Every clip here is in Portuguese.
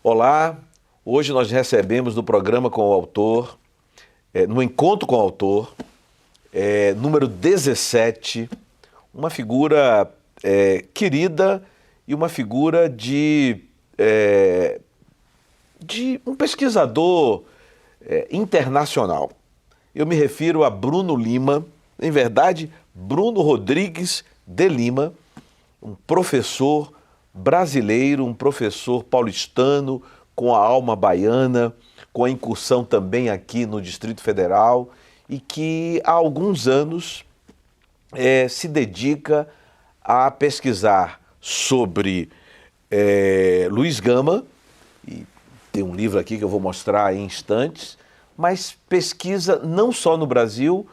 Olá, hoje nós recebemos no programa com o autor, no Encontro com o Autor, número 17, uma figura querida e uma figura de um pesquisador internacional. Eu me refiro a Bruno Lima, em verdade, Bruno Rodrigues de Lima, um professor brasileiro, um professor paulistano, com a alma baiana, com a incursão também aqui no Distrito Federal e que há alguns anos se dedica a pesquisar sobre Luiz Gama, e tem um livro aqui que eu vou mostrar em instantes, mas pesquisa não só no Brasil,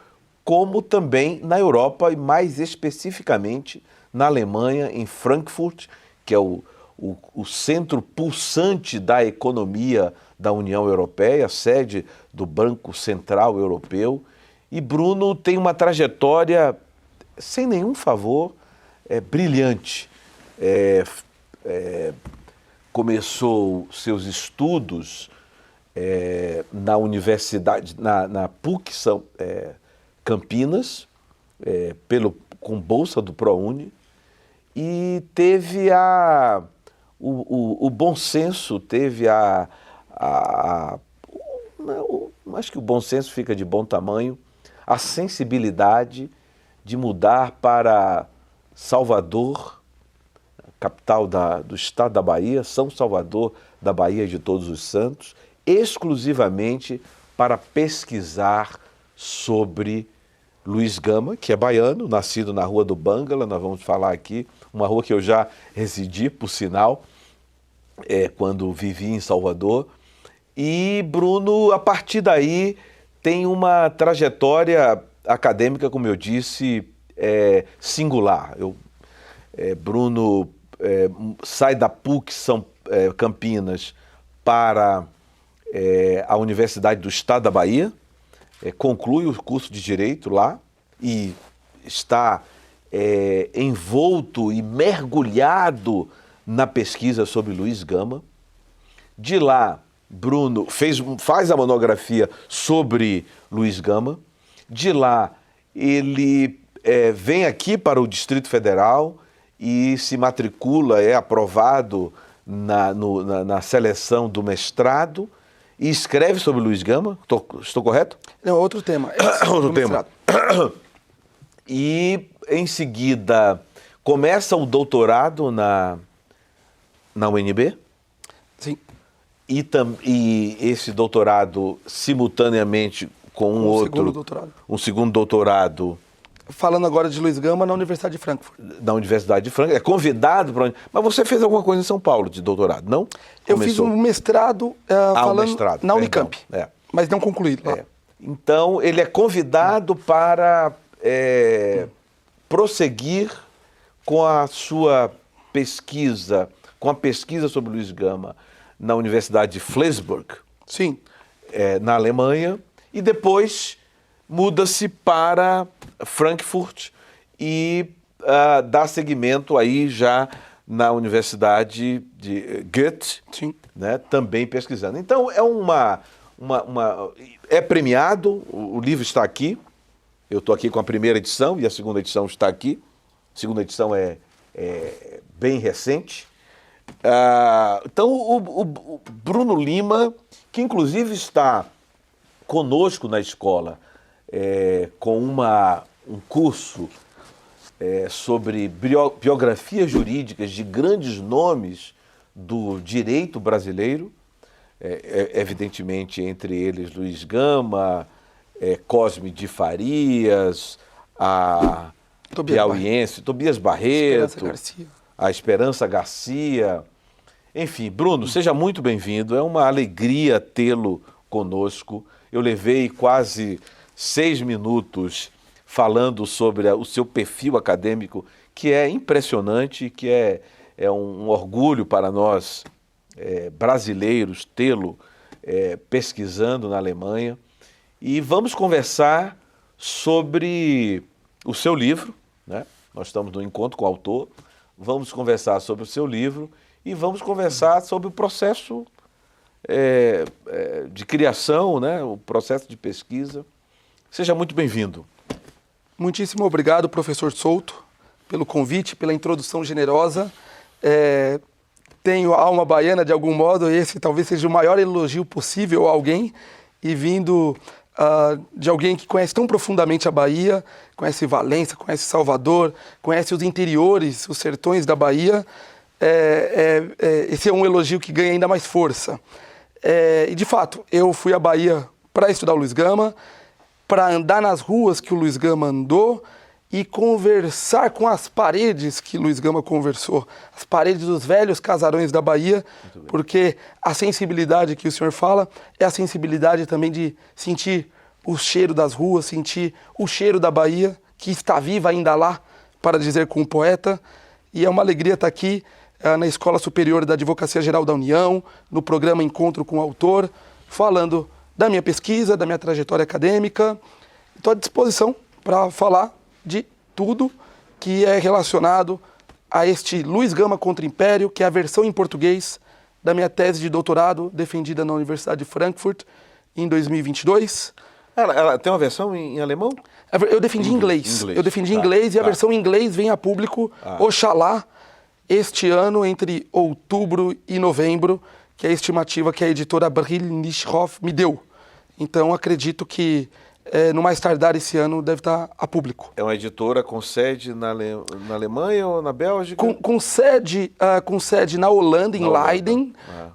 como também na Europa e mais especificamente na Alemanha, em Frankfurt, que é o centro pulsante da economia da União Europeia, sede do Banco Central Europeu. E Bruno tem uma trajetória, sem nenhum favor, brilhante. Começou seus estudos na universidade, na PUC Campinas, com bolsa do ProUni, e teve o bom senso, acho que o bom senso fica de bom tamanho, a sensibilidade de mudar para Salvador, capital do estado da Bahia, São Salvador da Bahia de Todos os Santos, exclusivamente para pesquisar sobre Luiz Gama, que é baiano, nascido na Rua do Bangala, nós vamos falar aqui, uma rua que eu já residi, por sinal, quando vivi em Salvador. E Bruno, a partir daí, tem uma trajetória acadêmica, como eu disse, singular. Bruno sai da PUC Campinas para a Universidade do Estado da Bahia, conclui o curso de Direito lá e está envolto e mergulhado na pesquisa sobre Luiz Gama. De lá, Bruno faz a monografia sobre Luiz Gama. De lá, ele vem aqui para o Distrito Federal e se matricula, é aprovado na seleção do mestrado e escreve sobre Luiz Gama. Estou correto? Não, outro tema. Outro tema. E, em seguida, começa o doutorado na UNB. Sim. E esse doutorado, simultaneamente com um segundo doutorado. Falando agora de Luiz Gama na Universidade de Frankfurt. Na Universidade de Frankfurt. É convidado para... Mas você fez alguma coisa em São Paulo de doutorado, não? Eu fiz um mestrado na Unicamp, mas não concluí lá. Então, ele é convidado para prosseguir com a sua pesquisa, com a pesquisa sobre Luiz Gama na Universidade de Flensburg, sim, na Alemanha, e depois muda-se para Frankfurt e dá seguimento aí já na Universidade de Goethe, sim, né, também pesquisando. Então, é premiado, o livro está aqui, eu estou aqui com a primeira edição e a segunda edição está aqui. A segunda edição é bem recente. Então, o Bruno Lima, que inclusive está conosco na escola, com um curso sobre biografias jurídicas de grandes nomes do direito brasileiro, evidentemente entre eles Luiz Gama, Cosme de Farias, a piauiense, Tobias Barreto, a Esperança Garcia. Enfim, Bruno, seja muito bem-vindo. É uma alegria tê-lo conosco. Eu levei quase 6 minutos falando sobre o seu perfil acadêmico, que é impressionante, que é um orgulho para nós brasileiros tê-lo pesquisando na Alemanha. E vamos conversar sobre o seu livro, né? Nós estamos no encontro com o autor. Vamos conversar sobre o seu livro e vamos conversar sobre o processo de criação, né? O processo de pesquisa. Seja muito bem-vindo. Muitíssimo obrigado, professor Souto, pelo convite, pela introdução generosa. Tenho alma baiana de algum modo, esse talvez seja o maior elogio possível a alguém, e vindo de alguém que conhece tão profundamente a Bahia, conhece Valença, conhece Salvador, conhece os interiores, os sertões da Bahia, esse é um elogio que ganha ainda mais força. E de fato, eu fui à Bahia para estudar o Luiz Gama, para andar nas ruas que o Luiz Gama andou e conversar com as paredes que Luiz Gama conversou, as paredes dos velhos casarões da Bahia, porque a sensibilidade que o senhor fala é a sensibilidade também de sentir o cheiro das ruas, sentir o cheiro da Bahia, que está viva ainda lá, para dizer com o poeta. E é uma alegria estar aqui na Escola Superior da Advocacia Geral da União, no programa Encontro com o Autor, falando da minha pesquisa, da minha trajetória acadêmica. Estou à disposição para falar de tudo que é relacionado a este Luiz Gama contra o Império, que é a versão em português da minha tese de doutorado, defendida na Universidade de Frankfurt em 2022. Ela tem uma versão em alemão? Eu defendi em inglês. Eu defendi em inglês e a versão em inglês vem a público, oxalá, este ano, entre outubro e novembro, que é a estimativa que a editora Brill-Nischhoff me deu. Então, acredito que no mais tardar esse ano deve estar a público. É uma editora com sede na Alemanha ou na Bélgica? Com sede na Holanda, em Leiden,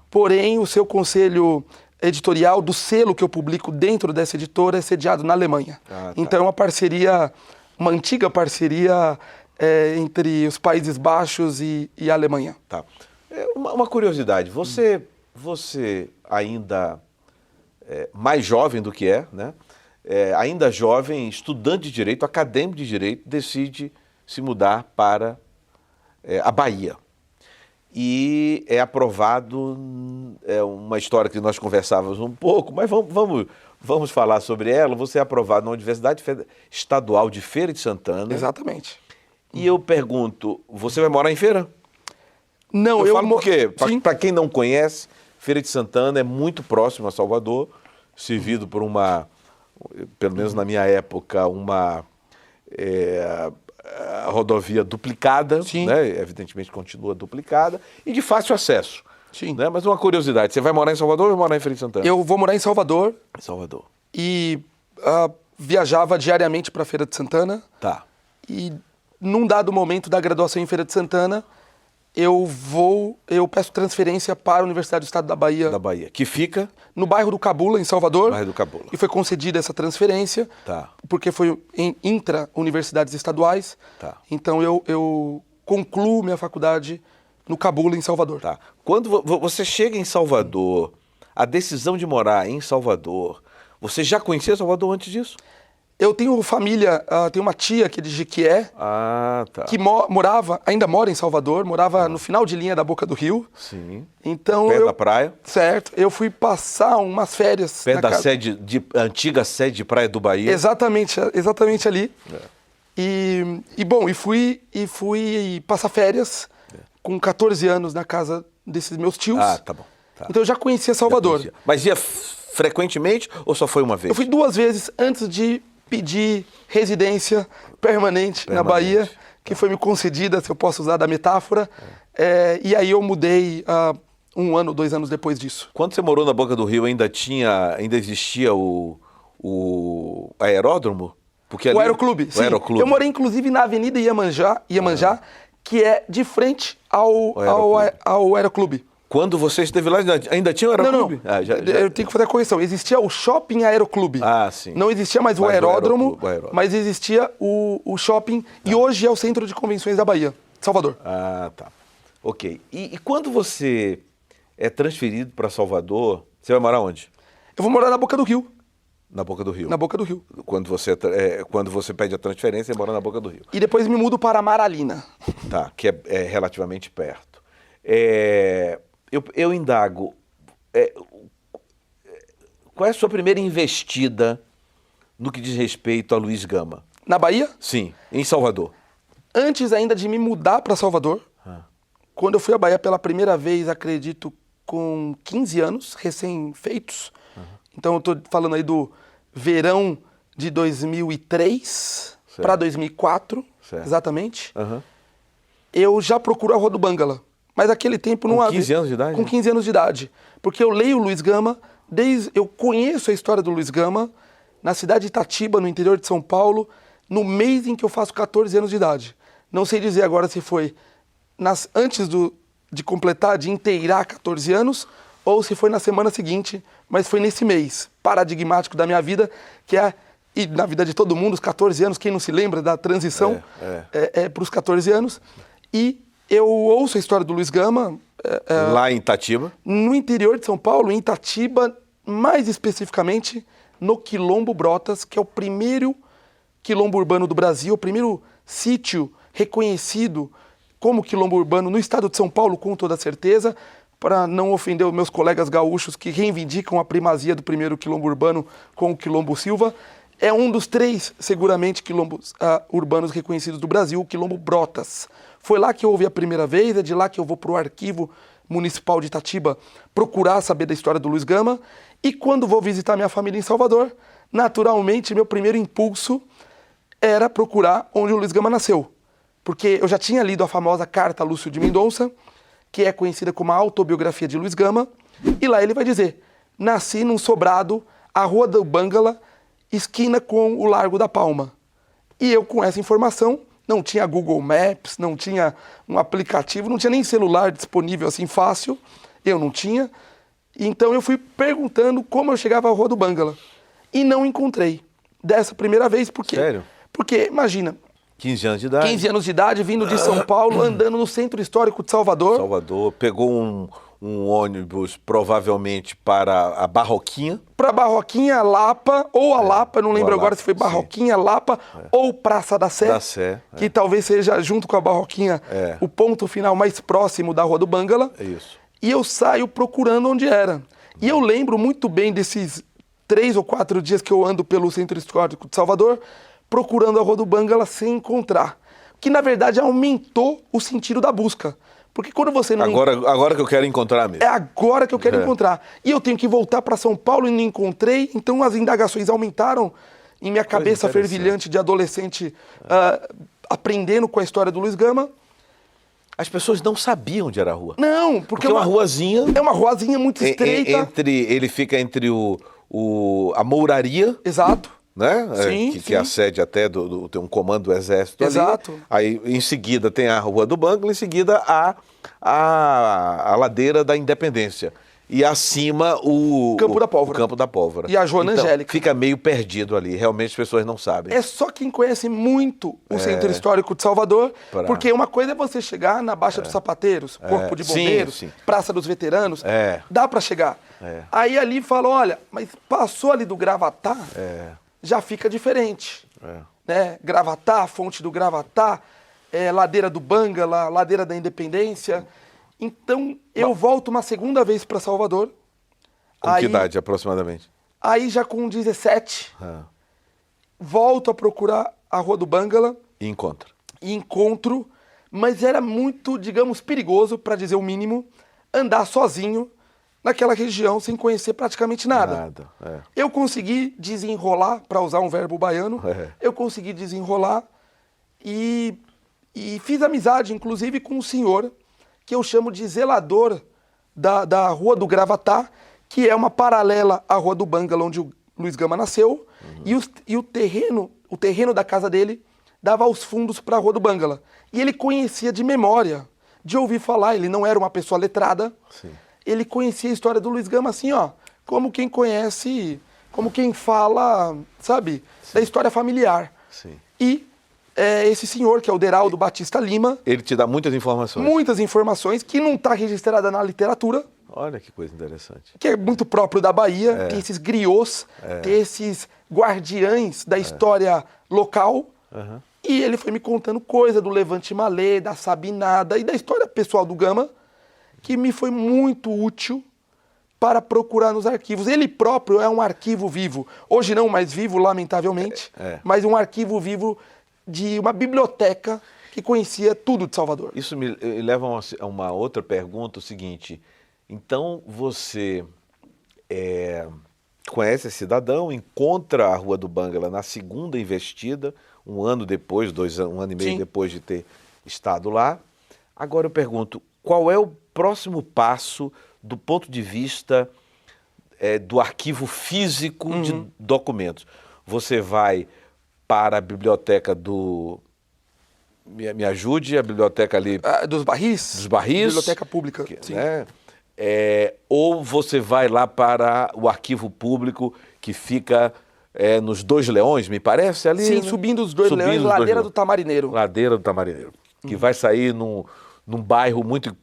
porém o seu conselho editorial do selo que eu publico dentro dessa editora é sediado na Alemanha. Então é uma parceria, uma antiga parceria entre os Países Baixos e a Alemanha. Tá. Uma curiosidade, você ainda mais jovem do que né? Ainda jovem, estudante de Direito, acadêmico de Direito, decide se mudar para a Bahia. E é aprovado, uma história que nós conversávamos um pouco, mas vamos falar sobre ela. Você é aprovado na Universidade Estadual de Feira de Santana. Exatamente. E eu pergunto, você vai morar em Feira? Não, eu falo por quê? Para quem não conhece, Feira de Santana é muito próximo a Salvador, servido por pelo menos na minha época, uma rodovia duplicada, né? Evidentemente continua duplicada, e de fácil acesso. Sim. Né? Mas uma curiosidade, você vai morar em Salvador ou vai morar em Feira de Santana? Eu vou morar em Salvador. Em Salvador. E viajava diariamente para Feira de Santana. Tá. E num dado momento da graduação em Feira de Santana, eu peço transferência para a Universidade do Estado da Bahia. Da Bahia, que fica? No bairro do Cabula, em Salvador. Bairro do Cabula. E foi concedida essa transferência, porque foi em intra-universidades estaduais. Tá. Então eu concluo minha faculdade no Cabula, em Salvador. Tá. Quando você chega em Salvador, a decisão de morar em Salvador, você já conhecia Salvador antes disso? Eu tenho família, tenho uma tia aqui de Jequié, que ainda mora em Salvador, morava no final de linha da Boca do Rio. Sim. Então perto da praia. Certo. Eu fui passar umas férias. Perto da antiga sede de Praia do Bahia. Exatamente ali. E fui passar férias com 14 anos na casa desses meus tios. Tá bom. Tá. Então eu já conhecia Salvador. Mas ia frequentemente ou só foi uma vez? Eu fui 2 vezes antes de pedir residência permanente na Bahia, que foi me concedida, se eu posso usar da metáfora, e aí eu mudei 1 ano, 2 anos depois disso. Quando você morou na Boca do Rio, ainda existia o aeródromo? Porque ali... O Aeroclube, sim. Eu morei inclusive na Avenida Iemanjá, que é de frente ao Aeroclube. Quando você esteve lá, ainda tinha o Aeroclube? Não. Eu tenho que fazer a correção. Existia o Shopping Aeroclube. Ah, sim. Não existia mais o aeródromo, mas existia o shopping. Tá. E hoje é o Centro de Convenções da Bahia, Salvador. Ah, tá. Ok. E quando você é transferido para Salvador, você vai morar onde? Eu vou morar na Boca do Rio. Na Boca do Rio? Na Boca do Rio. Quando você pede a transferência, você mora na Boca do Rio. E depois me mudo para Maralina. Tá, que é relativamente perto. Eu indago, qual é a sua primeira investida no que diz respeito a Luiz Gama? Na Bahia? Sim, em Salvador. Antes ainda de me mudar para Salvador, quando eu fui à Bahia pela primeira vez, acredito, com 15 anos, recém-feitos. Então eu estou falando aí do verão de 2003 para 2004, certo. Exatamente. Eu já procuro a Rua do Bangala. Mas naquele tempo não havia... Com 15 anos de idade? Com 15 anos de idade. Porque eu leio o Luiz Gama, eu conheço a história do Luiz Gama na cidade de Itatiba, no interior de São Paulo, no mês em que eu faço 14 anos de idade. Não sei dizer agora se foi antes de completar, de inteirar 14 anos, ou se foi na semana seguinte, mas foi nesse mês paradigmático da minha vida, e na vida de todo mundo, os 14 anos, quem não se lembra da transição para os 14 anos, e eu ouço a história do Luiz Gama... Lá em Itatiba? No interior de São Paulo, em Itatiba, mais especificamente no Quilombo Brotas, que é o primeiro quilombo urbano do Brasil, o primeiro sítio reconhecido como quilombo urbano no estado de São Paulo, com toda certeza, para não ofender os meus colegas gaúchos que reivindicam a primazia do primeiro quilombo urbano com o Quilombo Silva. É um dos 3, seguramente, quilombos urbanos reconhecidos do Brasil, o Quilombo Brotas. Foi lá que eu ouvi a primeira vez, é de lá que eu vou para o Arquivo Municipal de Itatiba procurar saber da história do Luiz Gama. E quando vou visitar minha família em Salvador, naturalmente, meu primeiro impulso era procurar onde o Luiz Gama nasceu. Porque eu já tinha lido a famosa Carta a Lúcio de Mendonça, que é conhecida como a autobiografia de Luiz Gama, e lá ele vai dizer: nasci num sobrado, a Rua do Bangala, esquina com o Largo da Palma. E eu, com essa informação, não tinha Google Maps, não tinha um aplicativo, não tinha nem celular disponível assim fácil, eu não tinha. Então eu fui perguntando como eu chegava à Rua do Bangala. E não encontrei. Dessa primeira vez, por quê? Sério? Porque, imagina... 15 anos de idade. 15 anos de idade, vindo de São Paulo, andando no centro histórico de Salvador. Salvador, pegou um ônibus provavelmente para a Barroquinha. Para Barroquinha, Lapa, ou a Lapa, não lembro agora se foi Barroquinha, Lapa, ou Praça da Sé. Da Sé. Que talvez seja, junto com a Barroquinha, o ponto final mais próximo da Rua do Bangala. É isso. E eu saio procurando onde era. E eu lembro muito bem desses 3 ou 4 dias que eu ando pelo centro histórico de Salvador, procurando a Rua do Bangala sem encontrar. Que, na verdade, aumentou o sentido da busca. Porque quando você não... Agora que eu quero encontrar mesmo. É agora que eu quero encontrar. E eu tenho que voltar para São Paulo e não encontrei, então as indagações aumentaram em minha cabeça fervilhante de adolescente, aprendendo com a história do Luiz Gama. As pessoas não sabiam onde era a rua. Não, porque é uma ruazinha... É uma ruazinha muito estreita. Ele fica entre a Mouraria... Exato. Né? Sim, que é a sede até tem um comando do exército. Exato. Ali. Aí em seguida tem a Rua do Bangala, em seguida a ladeira da Independência. E acima o Campo da Pólvora. E a Joana Angélica. Fica meio perdido ali, realmente as pessoas não sabem. É só quem conhece muito o Centro Histórico de Salvador, porque uma coisa é você chegar na Baixa dos Sapateiros, Corpo de Bombeiros, sim. Praça dos Veteranos, dá para chegar. Aí ali fala, olha, mas passou ali do Gravatá, já fica diferente. Né? Gravatá, Fonte do Gravatá, Ladeira do Bangala, Ladeira da Independência. Então, eu volto uma segunda vez para Salvador. Com que idade, aproximadamente? Aí, já com 17, volto a procurar a Rua do Bangala. E encontro, mas era muito, digamos, perigoso, para dizer o mínimo, andar sozinho naquela região sem conhecer praticamente nada. Eu consegui desenrolar, para usar um verbo baiano, eu consegui desenrolar e fiz amizade, inclusive, com um senhor que eu chamo de zelador da Rua do Gravatá, que é uma paralela à Rua do Bangala, onde o Luiz Gama nasceu, e o terreno da casa dele dava aos fundos para a Rua do Bangala. E ele conhecia de memória, de ouvir falar, ele não era uma pessoa letrada, ele conhecia a história do Luiz Gama assim, ó, como quem conhece, como quem fala, sabe, da história familiar. Sim. E esse senhor, que é o Deraldo Batista Lima... Ele te dá muitas informações. Muitas informações que não está registrada na literatura. Olha que coisa interessante. Que é muito próprio da Bahia, ter esses griots, ter esses guardiães da história local. Uhum. E ele foi me contando coisa do Levante Malê, da Sabinada e da história pessoal do Gama, que me foi muito útil para procurar nos arquivos. Ele próprio é um arquivo vivo. Hoje não mais vivo, lamentavelmente, mas um arquivo vivo de uma biblioteca que conhecia tudo de Salvador. Isso me leva a uma outra pergunta, o seguinte. Então, você conhece esse cidadão, encontra a Rua do Banguela na segunda investida, um ano depois, um ano e meio depois de ter estado lá. Agora eu pergunto, qual é o próximo passo do ponto de vista do arquivo físico de documentos? Você vai para a biblioteca do... Me ajude, a biblioteca ali... Dos Barris? Dos Barris. Biblioteca pública, sim. Né? Ou você vai lá para o arquivo público que fica nos Dois Leões, me parece, ali? Sim, né? subindo os Dois Leões, Ladeira do Tamarineiro. Ladeira do Tamarineiro. Que vai sair num bairro muito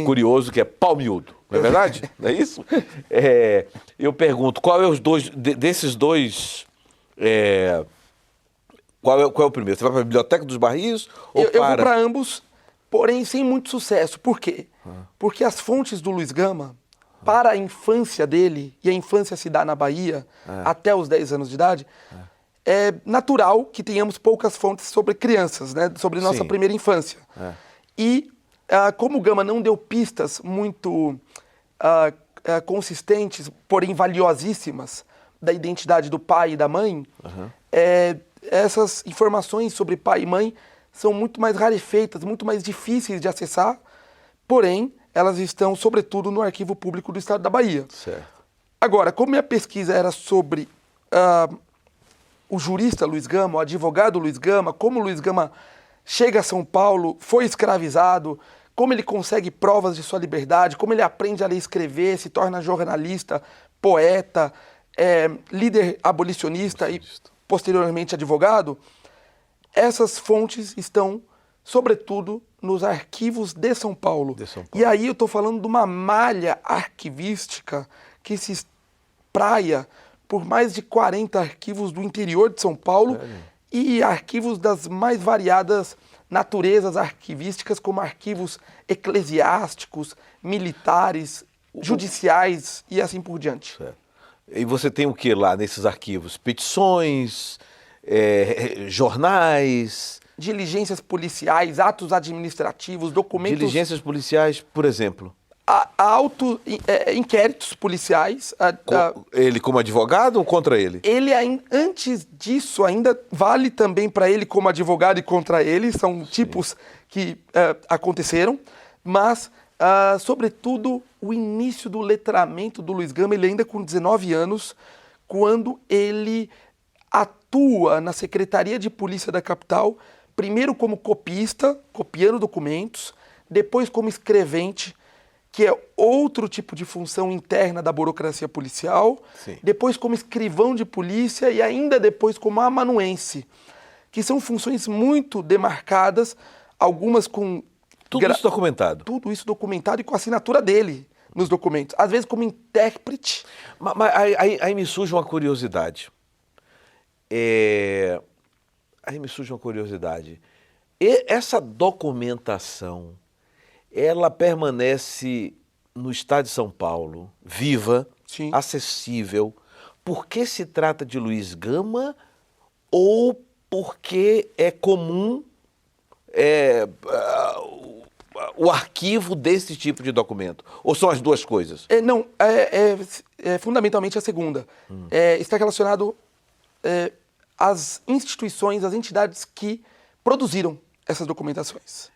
curioso, que é Palmiúdo. Não é verdade? Não é isso? Eu pergunto, qual é os dois... Desses dois... Qual é o primeiro? Você vai para a Biblioteca dos Barris? Ou eu vou para ambos, porém sem muito sucesso. Por quê? Porque as fontes do Luiz Gama, para a infância dele, e a infância se dá na Bahia, até os 10 anos de idade, é natural que tenhamos poucas fontes sobre crianças, né? Sobre nossa primeira infância. E como o Gama não deu pistas muito consistentes, porém valiosíssimas, da identidade do pai e da mãe, essas informações sobre pai e mãe são muito mais rarefeitas, muito mais difíceis de acessar, porém, elas estão, sobretudo, no Arquivo Público do Estado da Bahia. Certo. Agora, como minha pesquisa era sobre o jurista Luiz Gama, o advogado Luiz Gama, como Luiz Gama chega a São Paulo, foi escravizado, como ele consegue provas de sua liberdade, como ele aprende a ler e escrever, se torna jornalista, poeta, líder abolicionista e, posteriormente, advogado, essas fontes estão, sobretudo, nos arquivos de São Paulo. E aí eu estou falando de uma malha arquivística que se espraia por mais de 40 arquivos do interior de São Paulo e arquivos das mais variadas naturezas arquivísticas, como arquivos eclesiásticos, militares, judiciais e assim por diante. Certo. E você tem o que lá nesses arquivos? Petições, jornais... Diligências policiais, atos administrativos, documentos... Diligências policiais, por exemplo? Inquéritos policiais. Ele como advogado ou contra ele? Ele, antes disso, ainda vale também para ele como advogado e contra ele. São tipos que aconteceram. Mas, sobretudo, o início do letramento do Luiz Gama, ele ainda com 19 anos, quando ele atua na Secretaria de Polícia da capital, primeiro como copista, copiando documentos, depois como escrevente, que é outro tipo de função interna da burocracia policial, depois como escrivão de polícia e ainda depois como amanuense, que são funções muito demarcadas, algumas com... Tudo isso documentado? Tudo isso documentado e com a assinatura dele nos documentos, às vezes como intérprete. Mas aí me surge uma curiosidade. E essa documentação, ela permanece no estado de São Paulo, viva, acessível, porque se trata de Luiz Gama ou porque é comum o arquivo desse tipo de documento? Ou são as duas coisas? Não, fundamentalmente a segunda. Está relacionado às instituições, às entidades que produziram essas documentações.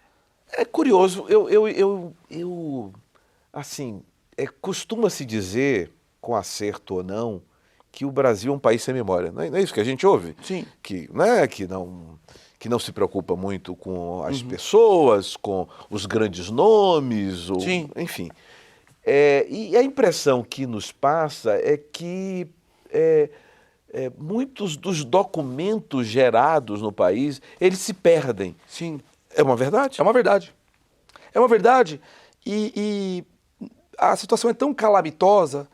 É curioso, assim, costuma-se dizer, com acerto ou não, que o Brasil é um país sem memória. Não é isso que a gente ouve? Sim. Que não se preocupa muito com as pessoas, com os grandes nomes, enfim. E a impressão que nos passa é que muitos dos documentos gerados no país, eles se perdem. Sim. É uma verdade? É uma verdade. É uma verdade e a situação é tão calamitosa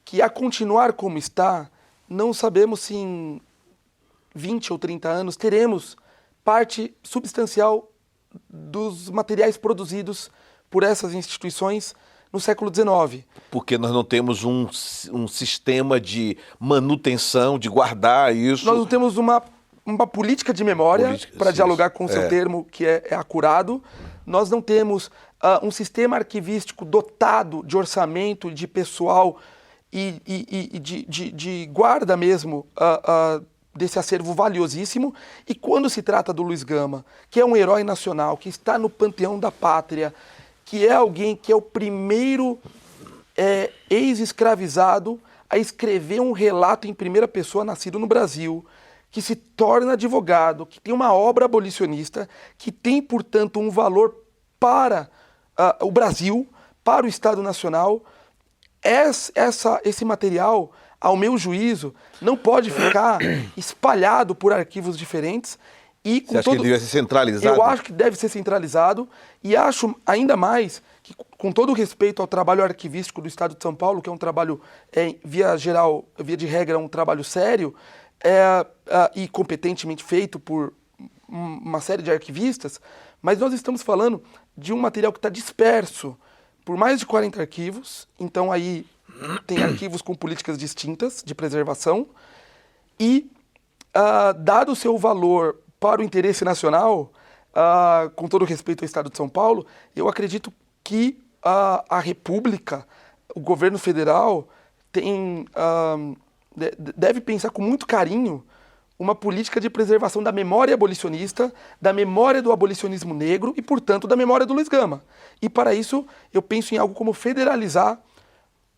que, a continuar como está, não sabemos se em 20 ou 30 anos teremos parte substancial dos materiais produzidos por essas instituições no século XIX. Porque nós não temos um sistema de manutenção, de guardar isso. Nós não temos uma política de memória, para dialogar com o seu termo, que é acurado. Nós não temos um sistema arquivístico dotado de orçamento, de pessoal e de guarda mesmo desse acervo valiosíssimo. E quando se trata do Luiz Gama, que é um herói nacional, que está no panteão da pátria, que é alguém que é o primeiro ex-escravizado a escrever um relato em primeira pessoa nascido no Brasil, que se torna advogado, que tem uma obra abolicionista, que tem, portanto, um valor para o Brasil, para o Estado Nacional. Esse material, ao meu juízo, não pode ficar espalhado por arquivos diferentes. Você acha que ele deve ser centralizado? Eu acho que deve ser centralizado e acho ainda mais que, com todo o respeito ao trabalho arquivístico do Estado de São Paulo, que é um trabalho, via de regra, um trabalho sério e competentemente feito por uma série de arquivistas, mas nós estamos falando de um material que está disperso por mais de 40 arquivos, então aí tem arquivos com políticas distintas de preservação e, dado o seu valor para o interesse nacional, com todo respeito ao Estado de São Paulo, eu acredito que a República, o governo federal, deve pensar com muito carinho uma política de preservação da memória abolicionista, da memória do abolicionismo negro e, portanto, da memória do Luiz Gama. E, para isso, eu penso em algo como federalizar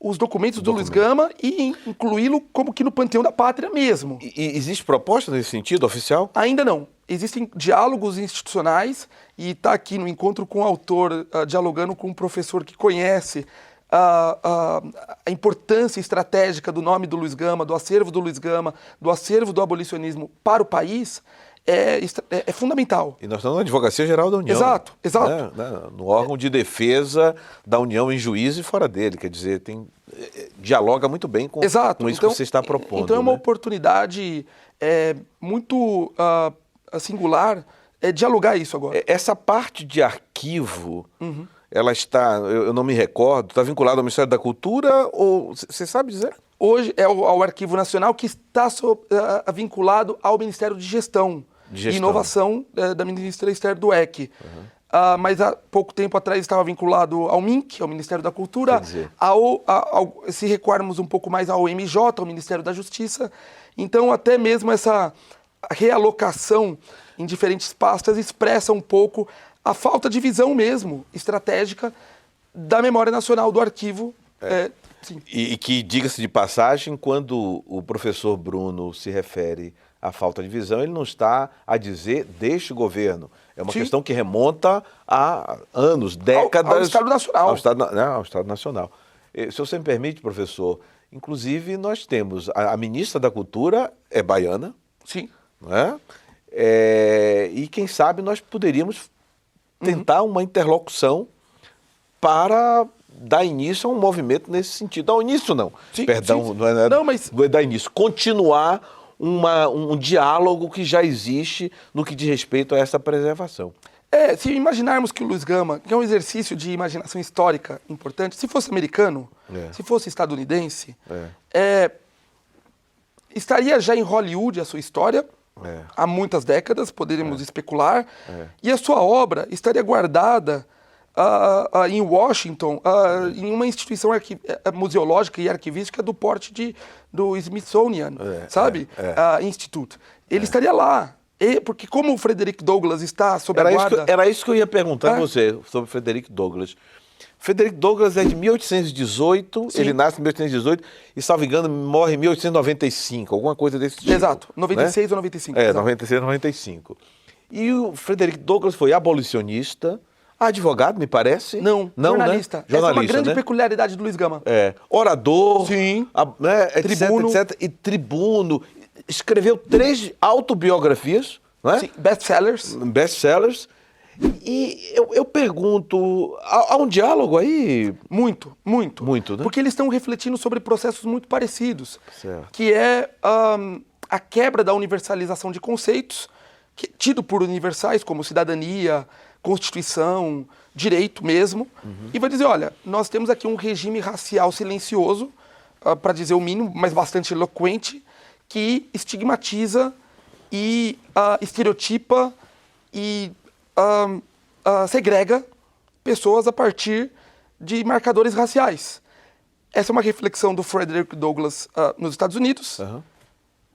os documentos do Luiz Gama e incluí-lo como que no panteão da pátria mesmo. E existe proposta nesse sentido, oficial? Ainda não. Existem diálogos institucionais e está aqui no encontro com o autor, dialogando com um professor que conhece a importância estratégica do nome do Luiz Gama, do acervo do Luiz Gama, do acervo do abolicionismo para o país, é fundamental. E nós estamos na Advocacia Geral da União. Exato. No órgão de defesa da União em juízo e fora dele. Quer dizer, dialoga muito bem com isso que você está propondo. Então é uma oportunidade muito singular dialogar isso agora. Essa parte de arquivo... Ela está, eu não me recordo, está vinculada ao Ministério da Cultura ou você sabe dizer? Hoje é ao Arquivo Nacional, que está vinculado ao Ministério de Gestão e Inovação da ministra Esther Dweck. Mas há pouco tempo atrás estava vinculado ao MINC, ao Ministério da Cultura, se recuarmos um pouco mais ao MJ, ao Ministério da Justiça. Então, até mesmo essa realocação em diferentes pastas expressa um pouco a falta de visão mesmo, estratégica, da memória nacional, do arquivo. Sim. E que, diga-se de passagem, quando o professor Bruno se refere à falta de visão, ele não está a dizer deste governo. É uma questão que remonta a anos, décadas... Ao Estado Nacional. Ao Estado Nacional. Se você me permite, professor, inclusive nós temos... A ministra da Cultura é baiana. Sim. Não é? E quem sabe nós poderíamos tentar uma interlocução para dar início a um movimento nesse sentido. Dar início não, perdão, não é dar início. Continuar um diálogo que já existe no que diz respeito a essa preservação. Se imaginarmos que o Luiz Gama, que é um exercício de imaginação histórica importante, se fosse americano, se fosse estadunidense, estaria já em Hollywood a sua história, há muitas décadas, poderíamos especular, e a sua obra estaria guardada em Washington, em uma instituição museológica e arquivística do porte do Smithsonian, Institute. Ele estaria lá, porque como o Frederick Douglass está sob a guarda... Era isso que eu ia perguntar a você, sobre o Frederick Douglass. Frederick Douglass é de 1818, ele nasce em 1818 e, salvo engano, morre em 1895, alguma coisa desse tipo. Exato, 96 ou 95. 96 ou 95. E o Frederick Douglass foi abolicionista, Advogado, me parece? Não, jornalista. Né? Jornalista, essa é uma grande né? peculiaridade do Luiz Gama. Orador, Sim. Né, etc, Tribuno. etc. E tribuno. Escreveu 3 autobiografias, não é? Sim, best-sellers. Best-sellers. E eu pergunto, há um diálogo aí? Muito. Muito, né? Porque eles estão refletindo sobre processos muito parecidos. Certo. Que é a quebra da universalização de conceitos, tido por universais como cidadania, Constituição, direito mesmo, e vai dizer, olha, nós temos aqui um regime racial silencioso, para dizer o mínimo, mas bastante eloquente, que estigmatiza e estereotipa e segrega pessoas a partir de marcadores raciais. Essa é uma reflexão do Frederick Douglass nos Estados Unidos,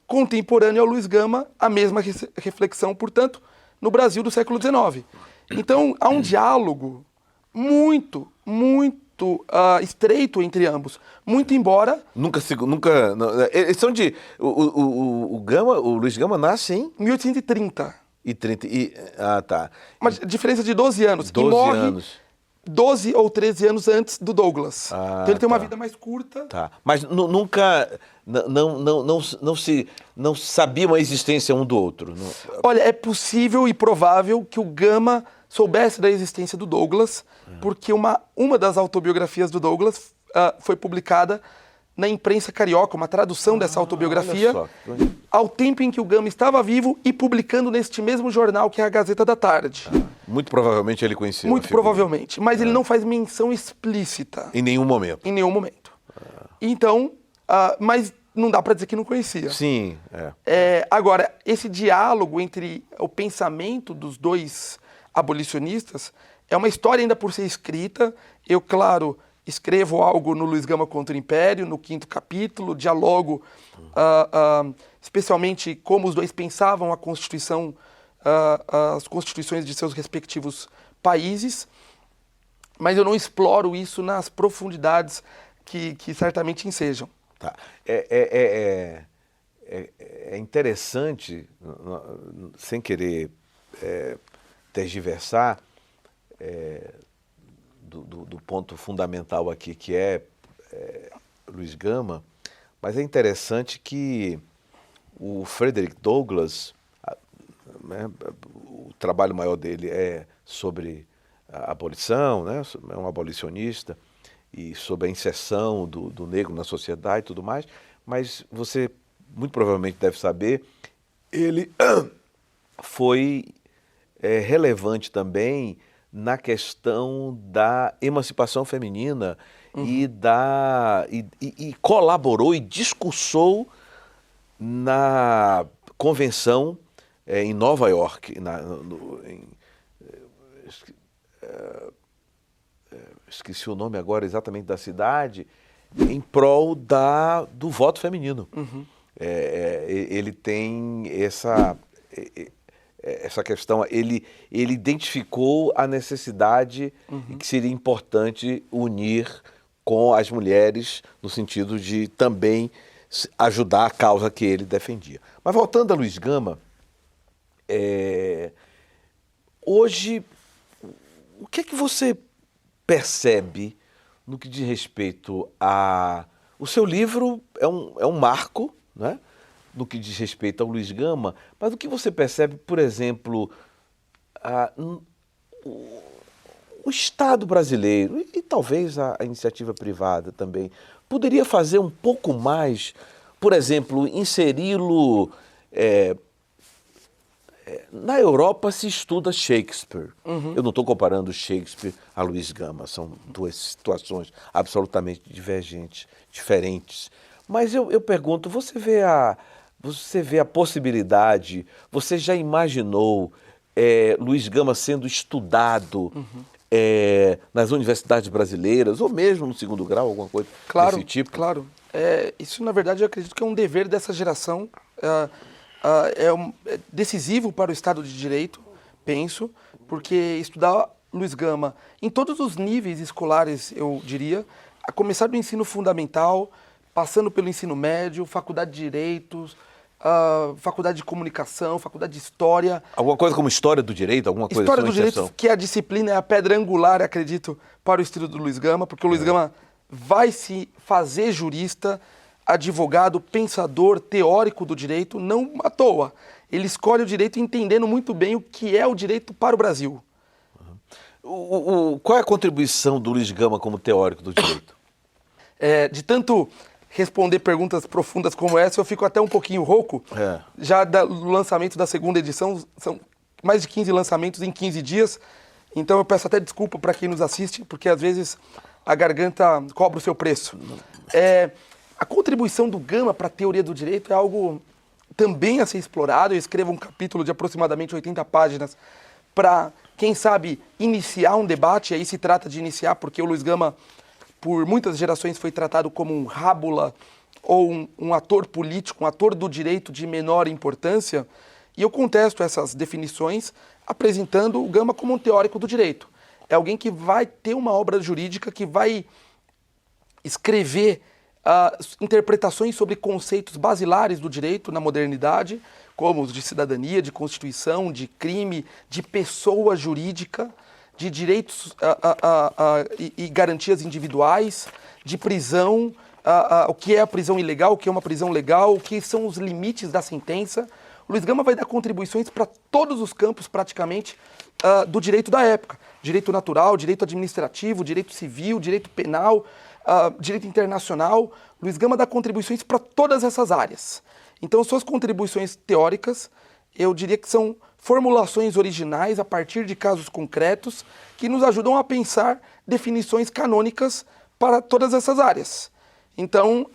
contemporâneo ao Luiz Gama, a mesma reflexão, portanto, no Brasil do século XIX. Então, há um diálogo muito estreito entre ambos. Muito embora... Nunca eles são de... O Luiz Gama nasce em... 1830. Tá. Uma diferença de 12 anos. 12 e morre anos. 12 ou 13 anos antes do Douglass. Então ele tem uma vida mais curta. Tá. Mas nunca... Não sabiam a existência um do outro. Olha, é possível e provável que o Gama soubesse da existência do Douglass, porque uma das autobiografias do Douglass foi publicada na imprensa carioca, uma tradução dessa autobiografia, ao tempo em que o Gama estava vivo e publicando neste mesmo jornal que é a Gazeta da Tarde. Muito provavelmente ele conhecia. Muito provavelmente, mas ele não faz menção explícita. Em nenhum momento. Em nenhum momento. Então, mas não dá para dizer que não conhecia. Sim. Agora, esse diálogo entre o pensamento dos dois abolicionistas é uma história ainda por ser escrita. Eu, claro, escrevo algo no Luiz Gama contra o Império, no 5º capítulo, dialogo especialmente como os dois pensavam a Constituição, as constituições de seus respectivos países, mas eu não exploro isso nas profundidades que certamente ensejam. Tá. É interessante, sem querer tergiversar, do ponto fundamental aqui, que é Luiz Gama, mas é interessante que o Frederick Douglass, o trabalho maior dele é sobre a abolição, né? É um abolicionista, e sobre a inserção do negro na sociedade e tudo mais, mas você muito provavelmente deve saber, ele foi relevante também na questão da emancipação feminina e colaborou e discursou na convenção em Nova York, esqueci o nome agora exatamente da cidade, em prol do voto feminino. Ele tem essa questão, ele identificou a necessidade e que seria importante unir com as mulheres no sentido de também ajudar a causa que ele defendia. Mas voltando a Luiz Gama, hoje, o que é que você percebe no que diz respeito a... O seu livro é um marco, né? No que diz respeito ao Luiz Gama, mas o que você percebe, por exemplo, o Estado brasileiro e talvez a iniciativa privada também, poderia fazer um pouco mais, por exemplo, inseri-lo... na Europa se estuda Shakespeare. Eu não estou comparando Shakespeare a Luiz Gama, são duas situações absolutamente divergentes, diferentes. Mas eu pergunto, você vê a possibilidade, você já imaginou Luiz Gama sendo estudado nas universidades brasileiras, ou mesmo no 2º grau, alguma coisa desse tipo? Claro. Isso, na verdade, eu acredito que é um dever dessa geração. É decisivo para o Estado de Direito, penso, porque estudar Luiz Gama em todos os níveis escolares, eu diria, a começar do ensino fundamental, passando pelo ensino médio, faculdade de Direitos, faculdade de comunicação, faculdade de história. Alguma coisa como história do direito, alguma coisa História assim, do direito, que a disciplina é a pedra angular, acredito, para o estudo do Luiz Gama, porque o Luiz Gama vai se fazer jurista, advogado, pensador, teórico do direito, não à toa. Ele escolhe o direito entendendo muito bem o que é o direito para o Brasil. Qual é a contribuição do Luiz Gama como teórico do direito? De tanto responder perguntas profundas como essa, eu fico até um pouquinho rouco. Já do lançamento da segunda edição, são mais de 15 lançamentos em 15 dias. Então eu peço até desculpa para quem nos assiste, porque às vezes a garganta cobra o seu preço. A contribuição do Gama para a teoria do direito é algo também a ser explorado. Eu escrevo um capítulo de aproximadamente 80 páginas para, quem sabe, iniciar um debate. Aí se trata de iniciar porque o Luiz Gama, por muitas gerações, foi tratado como um rábula ou um ator político, um ator do direito de menor importância. E eu contesto essas definições apresentando o Gama como um teórico do direito. É alguém que vai ter uma obra jurídica, que vai escrever interpretações sobre conceitos basilares do direito na modernidade, como os de cidadania, de constituição, de crime, de pessoa jurídica, de direitos e garantias individuais, de prisão, o que é a prisão ilegal, o que é uma prisão legal, o que são os limites da sentença. O Luiz Gama vai dar contribuições para todos os campos, praticamente, do direito da época. Direito natural, direito administrativo, direito civil, direito penal, direito internacional. Luiz Gama dá contribuições para todas essas áreas. Então, suas contribuições teóricas, eu diria que são formulações originais a partir de casos concretos que nos ajudam a pensar definições canônicas para todas essas áreas. Então,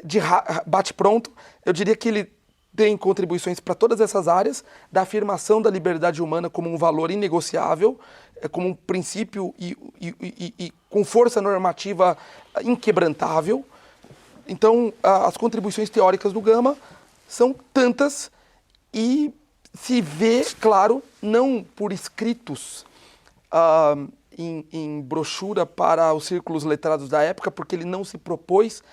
de bate-pronto, eu diria que ele tem contribuições para todas essas áreas, da afirmação da liberdade humana como um valor inegociável, como um princípio e com força normativa inquebrantável. Então, as contribuições teóricas do Gama são tantas e se vê, claro, não por escritos em brochura para os círculos letrados da época, porque ele não se propôs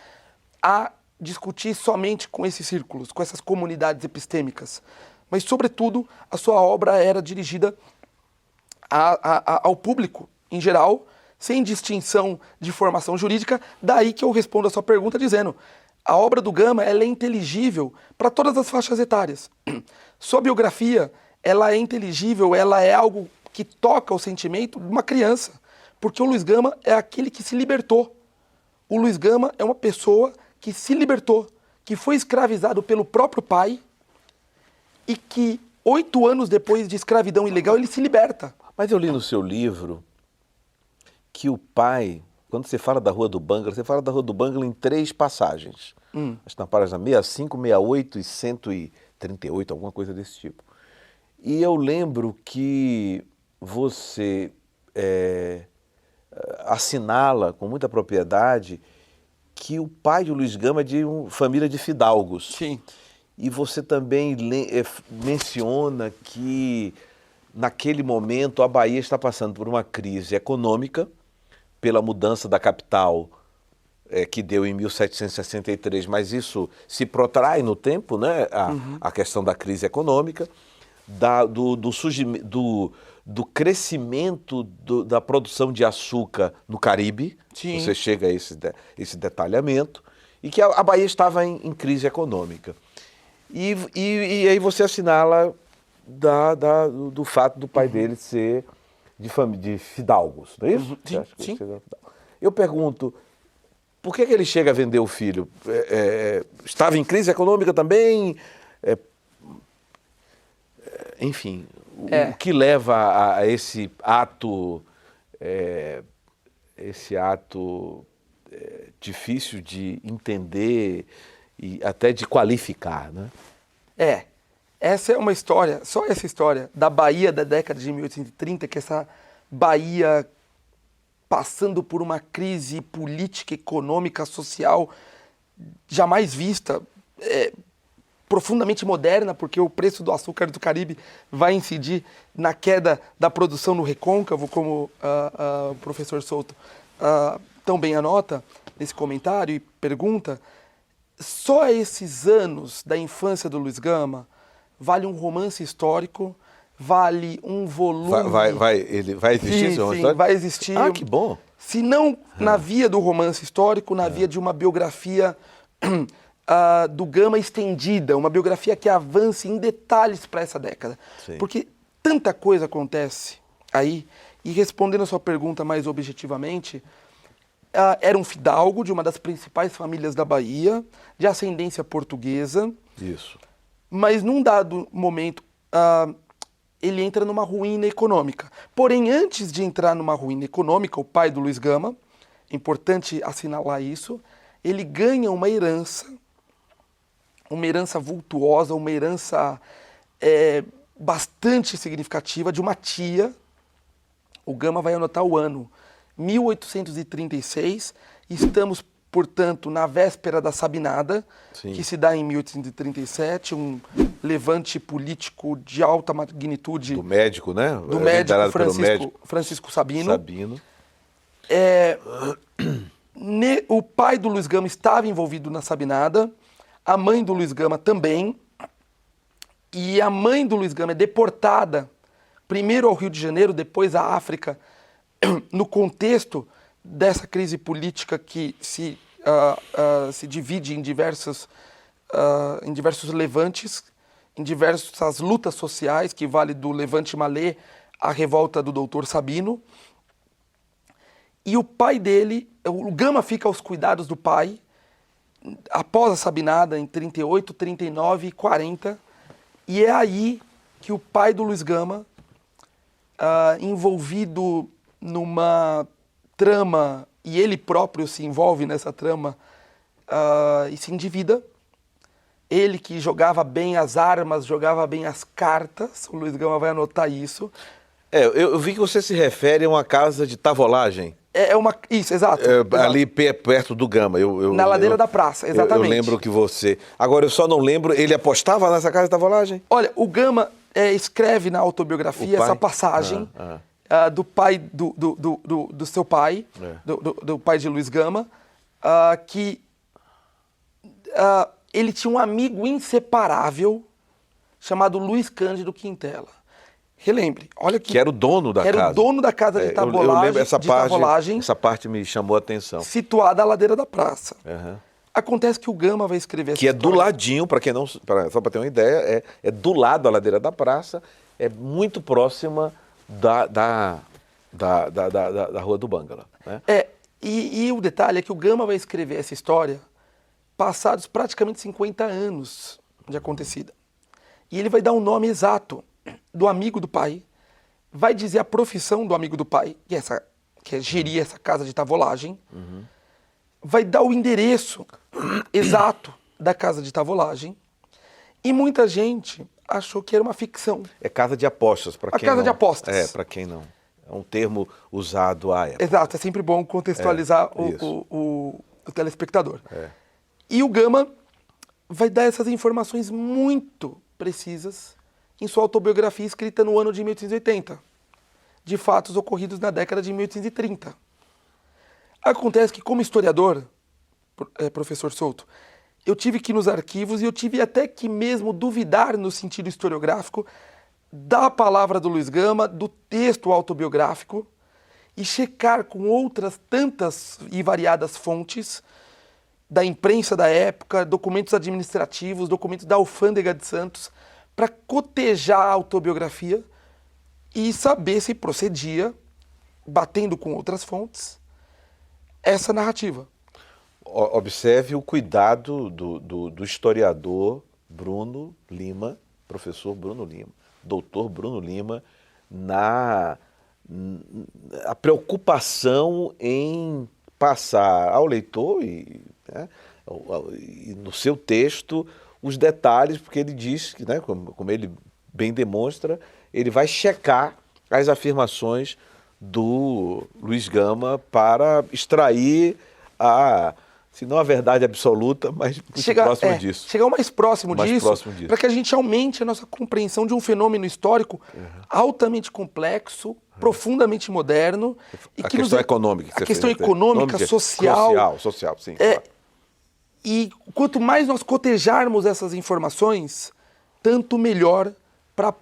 a discutir somente com esses círculos, com essas comunidades epistêmicas. Mas, sobretudo, a sua obra era dirigida ao público em geral, sem distinção de formação jurídica. Daí que eu respondo a sua pergunta dizendo: a obra do Gama ela é inteligível para todas as faixas etárias. Sua biografia ela é inteligível, ela é algo que toca o sentimento de uma criança, porque o Luiz Gama é aquele que se libertou. O Luiz Gama é uma pessoa que se libertou, que foi escravizado pelo próprio pai e que 8 anos depois de escravidão ilegal ele se liberta. Mas eu li no seu livro que o pai, quando você fala da Rua do Bangla, você fala da Rua do Bangla em 3 passagens. Acho que na página 65, 68 e 138, alguma coisa desse tipo. E eu lembro que você assinala com muita propriedade que o pai de Luiz Gama é de uma família de fidalgos. Sim. E você também menciona que, naquele momento, a Bahia está passando por uma crise econômica, pela mudança da capital, que deu em 1763, mas isso se protrai no tempo, né? A questão da crise econômica, do crescimento da produção de açúcar no Caribe. Sim. Você chega a esse detalhamento, e que a Bahia estava em crise econômica. E aí você assinala do fato do pai dele ser de fidalgos, não é isso? Sim. Eu pergunto, por que ele chega a vender o filho? Estava em crise econômica também? Enfim, o que leva a esse ato, difícil de entender e até de qualificar, né? Essa é uma história, só essa história da Bahia da década de 1830, que essa Bahia passando por uma crise política, econômica, social jamais vista, profundamente moderna, porque o preço do açúcar do Caribe vai incidir na queda da produção no recôncavo, como o professor Souto tão bem anota nesse comentário e pergunta. só esses anos da infância do Luiz Gama vale um romance histórico, vale um volume... Ele vai existir esse romance histórico? Vai existir. Ah, que bom. Se não na via do romance histórico, na via de uma biografia do Gama estendida, uma biografia que avance em detalhes para essa década. Sim. Porque tanta coisa acontece aí, e respondendo a sua pergunta mais objetivamente, era um fidalgo de uma das principais famílias da Bahia, de ascendência portuguesa. Isso. Mas num dado momento, ele entra numa ruína econômica. Porém, antes de entrar numa ruína econômica, o pai do Luiz Gama, é importante assinalar isso, ele ganha uma herança vultuosa, uma herança bastante significativa de uma tia. O Gama vai anotar o ano, 1836, estamos, portanto, na véspera da Sabinada, Sim. que se dá em 1837, um levante político de alta magnitude. Do médico, né? Do médico Francisco Sabino. O pai do Luiz Gama estava envolvido na Sabinada, a mãe do Luiz Gama também, e a mãe do Luiz Gama é deportada, primeiro ao Rio de Janeiro, depois à África, no contexto dessa crise política que se divide em diversos levantes, em diversas lutas sociais, que vale do Levante Malê à revolta do Doutor Sabino. E o pai dele, o Gama fica aos cuidados do pai, após a Sabinada, em 38, 39 e 40, e é aí que o pai do Luiz Gama, envolvido numa trama, e ele próprio se envolve nessa trama e se endivida. Ele que jogava bem as armas, jogava bem as cartas, o Luiz Gama vai anotar isso. Eu vi que você se refere a uma casa de tavolagem. Isso, exato. Ali perto do Gama. Na ladeira da praça, exatamente. Eu lembro que você... Agora, eu só não lembro, ele apostava nessa casa de tavolagem? Olha, o Gama escreve na autobiografia essa passagem do pai, do seu pai, do pai de Luiz Gama, que ele tinha um amigo inseparável chamado Luiz Cândido Quintela. Relembre, olha que era o dono da casa. Era o dono da casa de tavolagem. Eu lembro essa parte me chamou a atenção. Situada à ladeira da praça. Uhum. Acontece que o Gama vai escrever essa história. Que é do ladinho, só para ter uma ideia, é do lado da ladeira da praça, é muito próxima da Rua do Bangala. Né? E o detalhe é que o Gama vai escrever essa história passados praticamente 50 anos de acontecida. E ele vai dar um nome exato do amigo do pai, vai dizer a profissão do amigo do pai, que é gerir essa casa de tavolagem, vai dar o endereço exato da casa de tavolagem, e muita gente achou que era uma ficção. É casa de apostas, para quem não... A casa de apostas. Para quem não... É um termo usado à época. Exato, é sempre bom contextualizar o telespectador. E o Gama vai dar essas informações muito precisas em sua autobiografia escrita no ano de 1880, de fatos ocorridos na década de 1830. Acontece que, como historiador, professor Souto, eu tive que ir nos arquivos e eu tive até que mesmo duvidar no sentido historiográfico da palavra do Luiz Gama, do texto autobiográfico, e checar com outras tantas e variadas fontes da imprensa da época, documentos administrativos, documentos da Alfândega de Santos, para cotejar a autobiografia e saber se procedia, batendo com outras fontes, essa narrativa. Observe o cuidado do historiador Bruno Lima, professor Bruno Lima, doutor Bruno Lima, a preocupação em passar ao leitor e no seu texto os detalhes, porque ele diz que, né, como ele bem demonstra, ele vai checar as afirmações do Luiz Gama para extrair se não a verdade absoluta, mas muito próximo disso. Chegar o mais próximo disso, para que a gente aumente a nossa compreensão de um fenômeno histórico altamente complexo, profundamente moderno. A questão econômica. A questão econômica, social. Social, sim. Claro. E quanto mais nós cotejarmos essas informações, tanto melhor para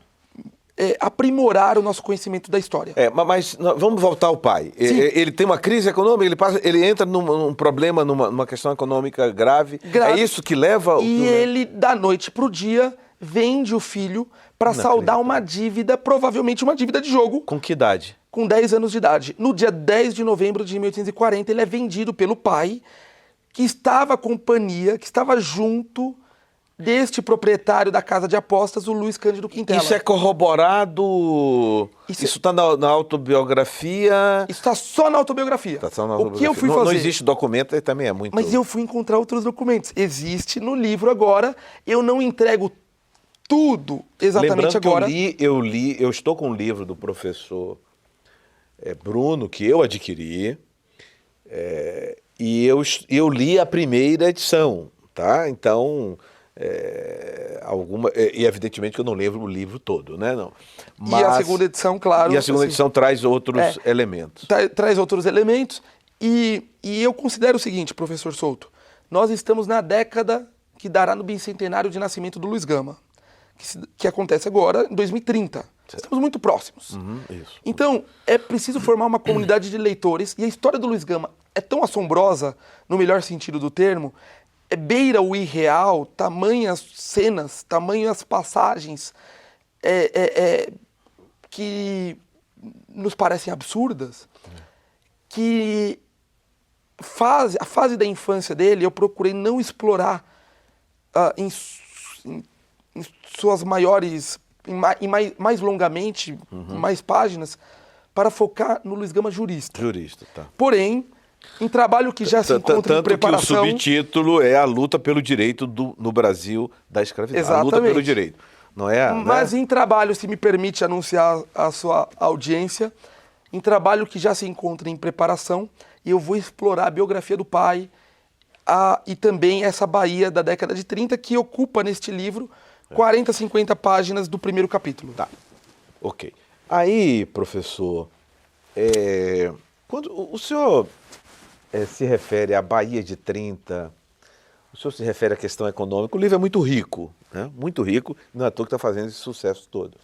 aprimorar o nosso conhecimento da história. Mas vamos voltar ao pai. Ele tem uma crise econômica, ele entra num problema, numa questão econômica grave. É isso que leva... E ele, da noite para o dia, vende o filho para saldar uma dívida, provavelmente uma dívida de jogo. Com que idade? Com 10 anos de idade. No dia 10 de novembro de 1840, ele é vendido pelo pai, que estava junto deste proprietário da casa de apostas, o Luiz Cândido Quintela. Isso é corroborado? Isso está na autobiografia? Isso está só na autobiografia. Tá só na autobiografia. O que eu fui fazer... Não existe documento, também é muito... Mas eu fui encontrar outros documentos. Existe no livro agora, eu não entrego tudo exatamente agora. Lembrando que eu estou com um livro do professor Bruno, que eu adquiri, e eu li a primeira edição, tá? Então... e evidentemente que eu não lembro o livro todo, né? Não. Mas, e a segunda edição, claro. E a segunda edição traz outros elementos. Traz outros elementos. E eu considero o seguinte, professor Souto, nós estamos na década que dará no bicentenário de nascimento do Luiz Gama, que acontece agora em 2030. Certo. Estamos muito próximos. Isso. Então, é preciso formar uma comunidade de leitores, e a história do Luiz Gama é tão assombrosa, no melhor sentido do termo, beira o irreal, tamanhas cenas, tamanhas passagens que nos parecem absurdas, que a fase da infância dele eu procurei não explorar em suas maiores, mais longamente, mais páginas, para focar no Luiz Gama jurista. Jurista, tá. Porém, um trabalho que já se encontra em preparação... Tanto que o subtítulo é a luta pelo direito no Brasil da escravidão. Exatamente. A luta pelo direito. Não é? Mas em trabalho, se me permite anunciar a sua audiência, em trabalho que já se encontra em preparação, e eu vou explorar a biografia do pai e também essa Bahia da década de 30, que ocupa neste livro 40, 50 páginas do primeiro capítulo. Tá, ok. Aí, professor, quando o senhor... se refere à Bahia de 30, o senhor se refere à questão econômica, o livro é muito rico, né? Muito rico, não é à toa que está fazendo esse sucesso todo.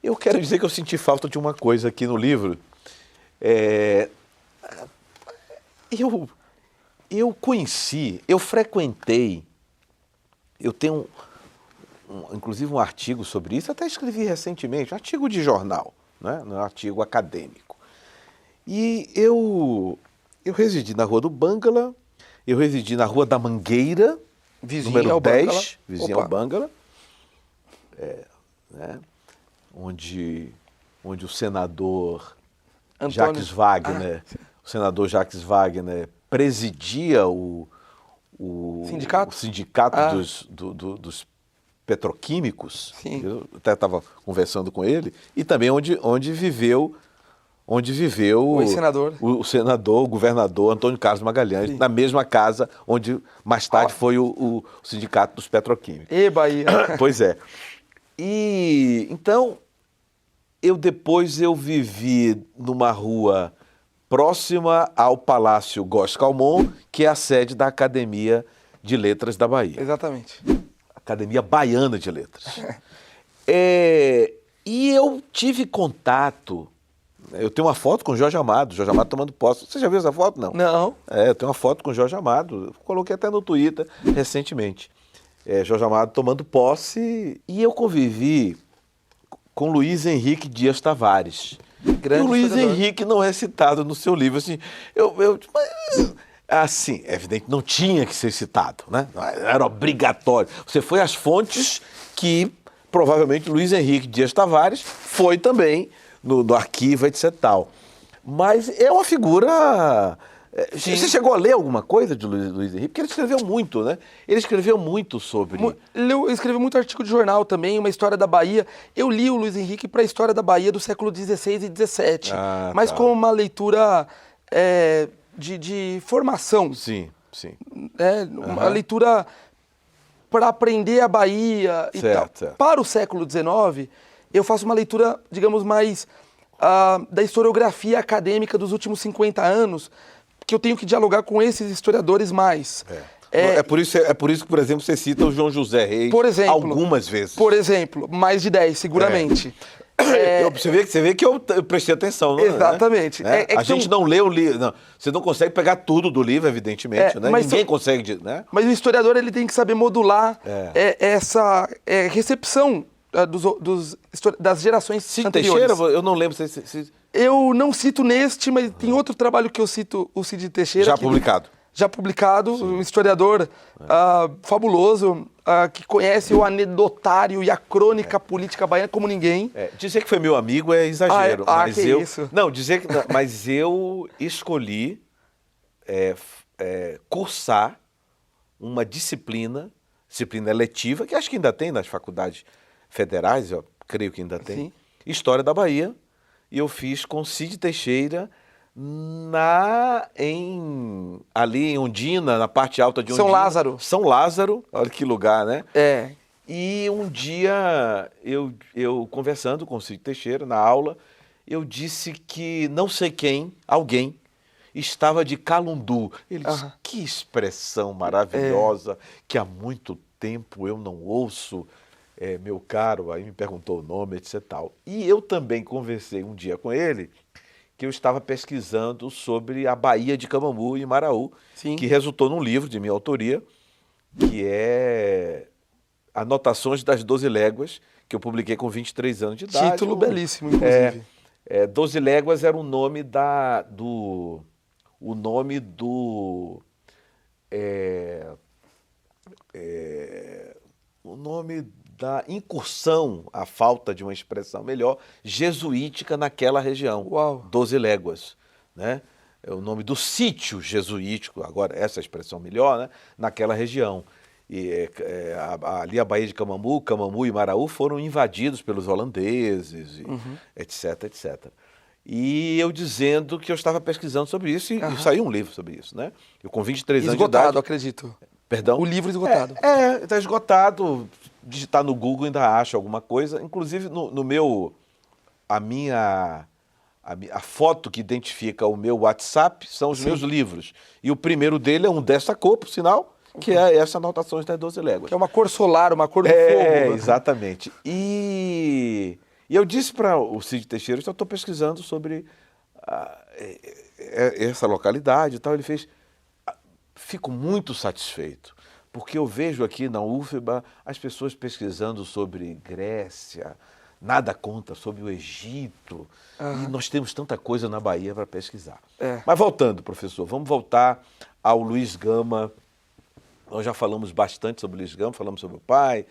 Eu quero dizer que eu senti falta de uma coisa aqui no livro. Eu frequentei, eu tenho inclusive um artigo sobre isso, até escrevi recentemente, um artigo de jornal, né? Um artigo acadêmico. E eu residi na Rua do Bangala, eu residi na Rua da Mangueira, número 10, vizinho ao Bangala, né? Onde o senador Jacques Wagner, presidia o sindicato dos petroquímicos. Sim. Eu até estava conversando com ele, e também onde viveu o senador, o governador Antônio Carlos Magalhães, sim, na mesma casa onde mais tarde foi o sindicato dos petroquímicos. E Bahia. Pois é. E então, depois eu vivi numa rua próxima ao Palácio Góes Calmon, que é a sede da Academia de Letras da Bahia. Exatamente. Academia Baiana de Letras. E eu tive contato... Eu tenho uma foto com o Jorge Amado tomando posse. Você já viu essa foto? Não. Não. Eu tenho uma foto com o Jorge Amado, eu coloquei até no Twitter recentemente. Jorge Amado tomando posse, e eu convivi com Luiz Henrique Dias Tavares. Grande e o Luiz historiador. Henrique não é citado no seu livro. Assim, é evidente, não tinha que ser citado, né? Era obrigatório. Você foi às fontes que provavelmente Luiz Henrique Dias Tavares foi também no arquivo, etc. Tal. Mas é uma figura... Sim. Você chegou a ler alguma coisa de Luiz Henrique? Porque ele escreveu muito, né? Ele escreveu muito sobre... Ele escreveu muito artigo de jornal também, uma história da Bahia. Eu li o Luiz Henrique para a história da Bahia do século XVI e XVII, mas como uma leitura de formação. Sim, sim. Uma leitura para aprender a Bahia e tal. Certo. Para o século XIX, eu faço uma leitura, digamos, mais da historiografia acadêmica dos últimos 50 anos, que eu tenho que dialogar com esses historiadores mais. É por isso que, por exemplo, você cita o João José Reis Por exemplo, algumas vezes. Por exemplo, mais de 10, seguramente. Você vê que eu prestei atenção, né? Exatamente. Né? A gente não lê o livro. Você não consegue pegar tudo do livro, evidentemente, né? Ninguém consegue, né? Mas o historiador ele tem que saber modular essa recepção das gerações anteriores. Teixeira, eu não lembro se... Eu não cito neste, mas tem outro trabalho que eu cito, o Cid Teixeira. Já publicado, um historiador fabuloso, que conhece o anedotário e a crônica política baiana como ninguém. Dizer que foi meu amigo é exagero. Isso. Não, mas eu escolhi cursar uma disciplina eletiva, que acho que ainda tem nas faculdades federais, eu creio que ainda tem, Sim. História da Bahia, e eu fiz com Cid Teixeira ali em Ondina, na parte alta de Ondina. São Lázaro, olha que lugar, né? E um dia, eu conversando com o Cid Teixeira na aula, eu disse que não sei alguém, estava de Calundu. Ele disse, que expressão maravilhosa, que há muito tempo eu não ouço, meu caro. Aí me perguntou o nome, etc. Tal. E eu também conversei um dia com ele, que eu estava pesquisando sobre a Baía de Camamu e Maraú, que resultou num livro de minha autoria, que é Anotações das 12 Léguas, que eu publiquei com 23 anos de idade. Título belíssimo, inclusive. 12 Léguas era o nome da incursão, a falta de uma expressão melhor, jesuítica naquela região. Uau. 12 Léguas, né? É o nome do sítio jesuítico, agora essa expressão melhor, né? Naquela região. E ali a Baía de Camamu e Maraú foram invadidos pelos holandeses, etc, etc. E eu dizendo que eu estava pesquisando sobre isso, e saiu um livro sobre isso, né? Eu com 23 anos de idade... Esgotado, acredito. Perdão? O livro esgotado. Está esgotado. Digitar no Google ainda acha alguma coisa. Inclusive, a foto que identifica o meu WhatsApp são os meus livros. E o primeiro dele é um dessa cor, por sinal, que é essa Anotações das 12 Léguas. Que é uma cor solar, uma cor do fogo. Exatamente. E eu disse para o Cid Teixeira, eu estou pesquisando sobre essa localidade e tal. Ele fez... Fico muito satisfeito, porque eu vejo aqui na UFBA as pessoas pesquisando sobre Grécia, nada conta, sobre o Egito, e nós temos tanta coisa na Bahia para pesquisar. Mas voltando, professor, vamos voltar ao Luiz Gama. Nós já falamos bastante sobre o Luiz Gama, falamos sobre o pai,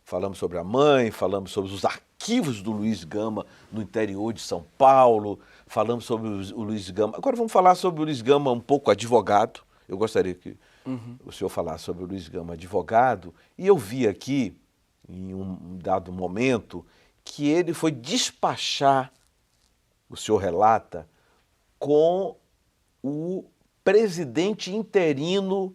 falamos sobre a mãe, falamos sobre os arquivos do Luiz Gama no interior de São Paulo, falamos sobre o Luiz Gama. Agora vamos falar sobre o Luiz Gama um pouco advogado. Eu gostaria que o senhor falasse sobre o Luiz Gama advogado. E eu vi aqui, em um dado momento, que ele foi despachar, o senhor relata, com o presidente interino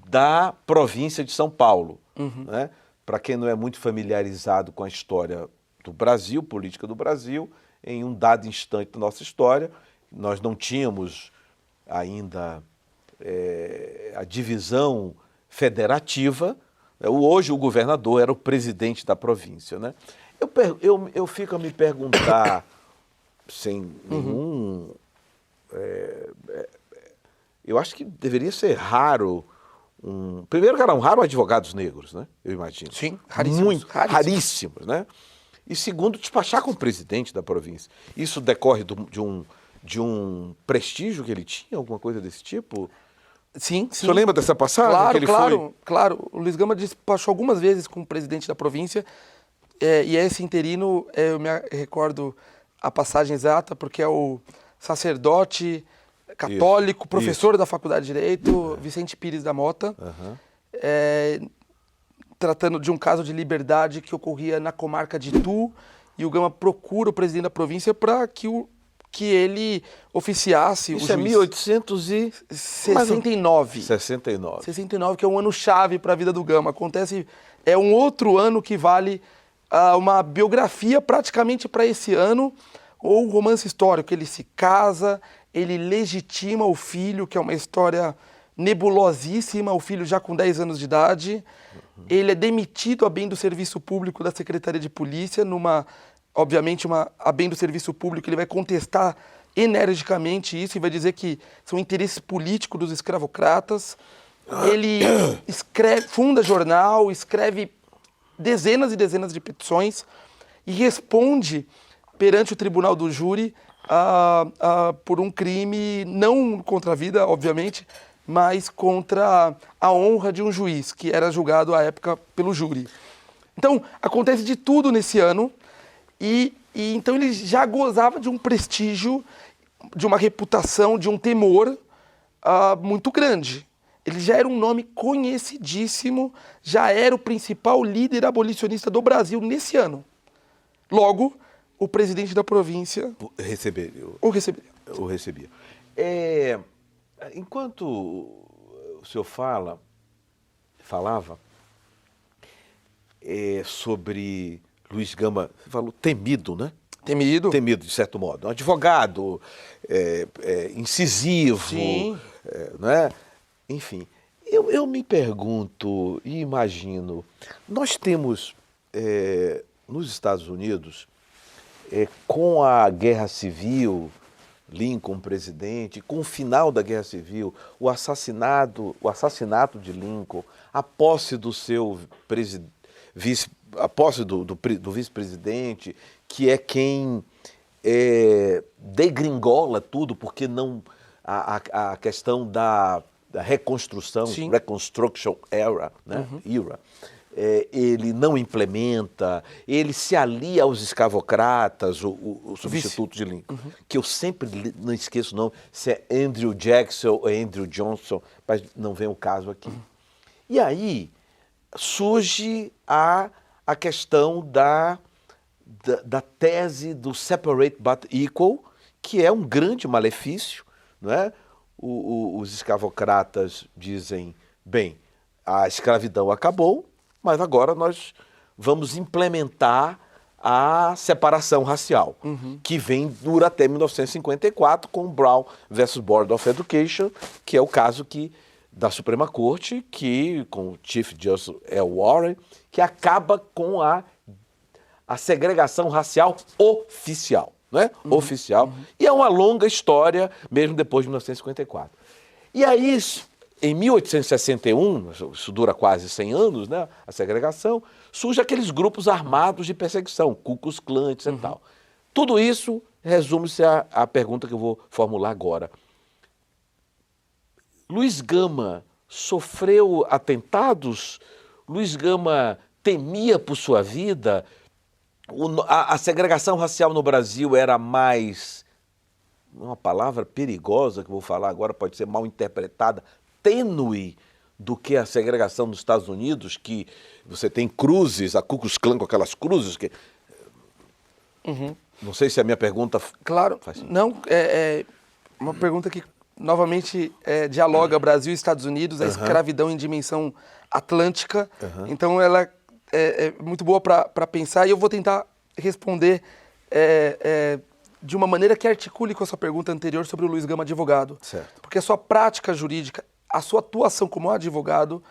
da província de São Paulo. Né? Para quem não é muito familiarizado com a história do Brasil, política do Brasil, em um dado instante da nossa história, nós não tínhamos ainda... a divisão federativa. Hoje o governador era o presidente da província, né? Eu fico a me perguntar, sem nenhum... eu acho que deveria ser raro... Primeiro que eram raros advogados negros, né? Eu imagino. Sim, raríssimos. Raríssimos, né? E segundo, despachar com o presidente da província. Isso decorre de um prestígio que ele tinha, alguma coisa desse tipo? Sim. O senhor lembra dessa passagem? Claro. O Luiz Gama despachou algumas vezes com o presidente da província, e esse interino, eu me recordo a passagem exata, porque é o sacerdote católico, professor da Faculdade de Direito, Vicente Pires da Mota, tratando de um caso de liberdade que ocorria na comarca de Itu, e o Gama procura o presidente da província para que ele oficiasse o juiz. Isso é 1869. 69, que é um ano-chave para a vida do Gama. É um outro ano que vale uma biografia praticamente para esse ano, ou um romance histórico. Ele se casa, ele legitima o filho, que é uma história nebulosíssima, o filho já com 10 anos de idade. Ele é demitido a bem do serviço público da Secretaria de Polícia, obviamente, a bem do serviço público, ele vai contestar energicamente isso e vai dizer que são interesses políticos dos escravocratas. Ele funda jornal, escreve dezenas e dezenas de petições e responde perante o tribunal do júri por um crime não contra a vida, obviamente, mas contra a honra de um juiz, que era julgado à época pelo júri. Então, acontece de tudo nesse ano e então ele já gozava de um prestígio, de uma reputação, de um temor muito grande. Ele já era um nome conhecidíssimo, já era o principal líder abolicionista do Brasil nesse ano. Logo, o presidente da província o receberia. Enquanto o senhor falava sobre Luiz Gama, você falou temido, né? Temido. Temido, de certo modo. Um advogado incisivo, Sim. Né? Enfim, eu me pergunto e imagino, nós temos nos Estados Unidos, com a Guerra Civil, Lincoln presidente, com o final da Guerra Civil, o assassinato de Lincoln, a posse do seu do vice-presidente, que é quem degringola tudo, porque não a questão da reconstrução, Sim. Reconstruction era, né? Era, ele não implementa, ele se alia aos escravocratas, o substituto de Lincoln, que eu sempre não esqueço o nome, se é Andrew Jackson ou Andrew Johnson, mas não vem o caso aqui. E aí surge a questão da tese do separate but equal, que é um grande malefício, não é? Os escravocratas dizem, bem, a escravidão acabou, mas agora nós vamos implementar a separação racial, que dura até 1954 com o Brown versus Board of Education, que é o caso da Suprema Corte, com o Chief Justice L. Warren, que acaba com a segregação racial oficial, né? Oficial. E é uma longa história, mesmo depois de 1954. E aí, em 1861, isso dura quase 100 anos, né, a segregação, surgem aqueles grupos armados de perseguição, Ku Klux Klan, etc. E tal. Tudo isso resume-se à pergunta que eu vou formular agora. Luiz Gama sofreu atentados? Luiz Gama temia por sua vida? A segregação racial no Brasil era mais, uma palavra perigosa que eu vou falar agora, pode ser mal interpretada, tênue do que a segregação nos Estados Unidos, que você tem cruzes, a Ku Klux Klan com aquelas cruzes. Não sei se a minha pergunta... Claro, não, é uma pergunta que novamente dialoga Brasil e Estados Unidos, a escravidão em dimensão atlântica, então ela é muito boa para pensar e eu vou tentar responder de uma maneira que articule com a sua pergunta anterior sobre o Luiz Gama advogado. Certo. Porque a sua prática jurídica, a sua atuação como advogado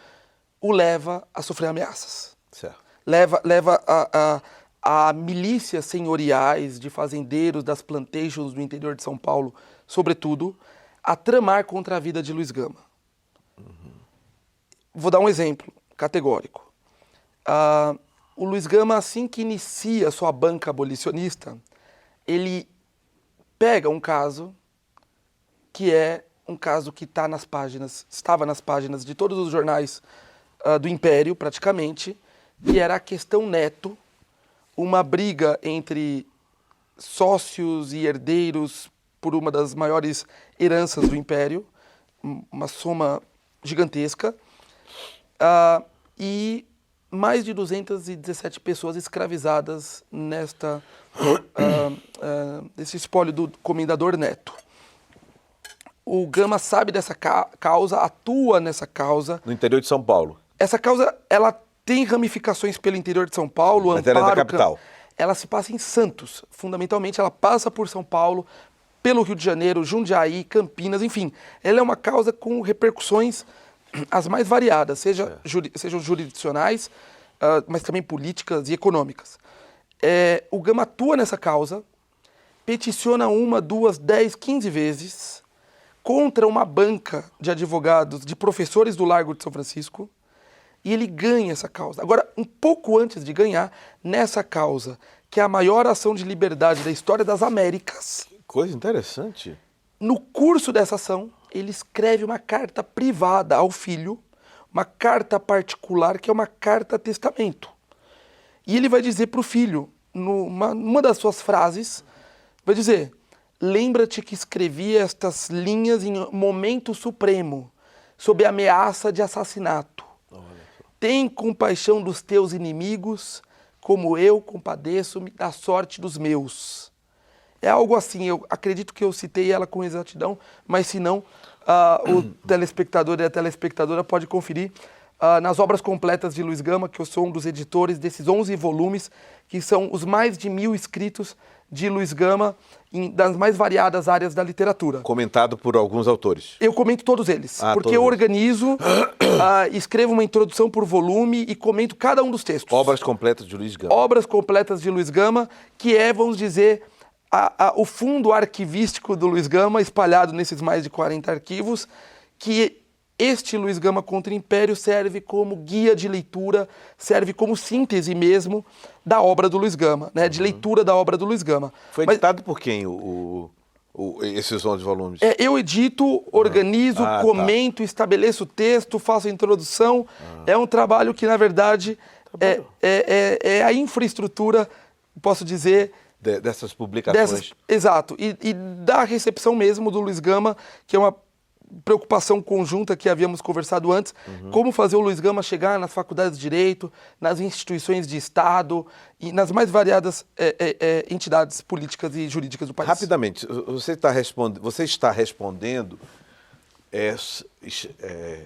o leva a sofrer ameaças. Certo. Leva a milícias senhoriais de fazendeiros das plantations do interior de São Paulo, sobretudo, a tramar contra a vida de Luiz Gama. Vou dar um exemplo categórico. O Luiz Gama, assim que inicia sua banca abolicionista, ele pega um caso que é um caso que estava nas páginas de todos os jornais do Império, praticamente, que era a questão Neto, uma briga entre sócios e herdeiros por uma das maiores heranças do Império, uma soma gigantesca, e mais de 217 pessoas escravizadas nesse espólio do comendador Neto. O Gama sabe dessa causa, atua nessa causa. No interior de São Paulo. Essa causa, ela tem ramificações pelo interior de São Paulo. Mas ela é da capital. Ela se passa em Santos. Fundamentalmente, ela passa por São Paulo, pelo Rio de Janeiro, Jundiaí, Campinas, enfim. Ela é uma causa com repercussões as mais variadas, sejam jurisdicionais, mas também políticas e econômicas. O Gama atua nessa causa, peticiona 1, 2, 10, 15 vezes contra uma banca de advogados, de professores do Largo de São Francisco, e ele ganha essa causa. Agora, um pouco antes de ganhar, nessa causa, que é a maior ação de liberdade da história das Américas... Coisa interessante. No curso dessa ação, ele escreve uma carta privada ao filho, uma carta particular, que é uma carta testamento. E ele vai dizer para o filho, numa das suas frases, vai dizer: lembra-te que escrevi estas linhas em momento supremo, sob ameaça de assassinato. Tem compaixão dos teus inimigos, como eu compadeço-me da sorte dos meus. É algo assim, eu acredito que eu citei ela com exatidão, mas se não, o telespectador e a telespectadora pode conferir nas obras completas de Luiz Gama, que eu sou um dos editores desses 11 volumes, que são os mais de 1000 escritos de Luiz Gama das mais variadas áreas da literatura. Comentado por alguns autores. Eu comento todos eles, porque todos eu organizo, escrevo uma introdução por volume e comento cada um dos textos. Obras completas de Luiz Gama. Obras completas de Luiz Gama, que é, vamos dizer, o fundo arquivístico do Luiz Gama, espalhado nesses mais de 40 arquivos, que este Luiz Gama contra o Império serve como guia de leitura, serve como síntese mesmo da obra do Luiz Gama, né, de leitura da obra do Luiz Gama. Foi editado por quem, esses 11 volumes? Eu edito, organizo, comento, estabeleço o texto, faço a introdução. É um trabalho que, na verdade, é a infraestrutura, posso dizer... Dessas publicações. Exato. E da recepção mesmo do Luiz Gama, que é uma preocupação conjunta que havíamos conversado antes, como fazer o Luiz Gama chegar nas faculdades de Direito, nas instituições de Estado e nas mais variadas entidades políticas e jurídicas do país. Rapidamente, você está respondendo,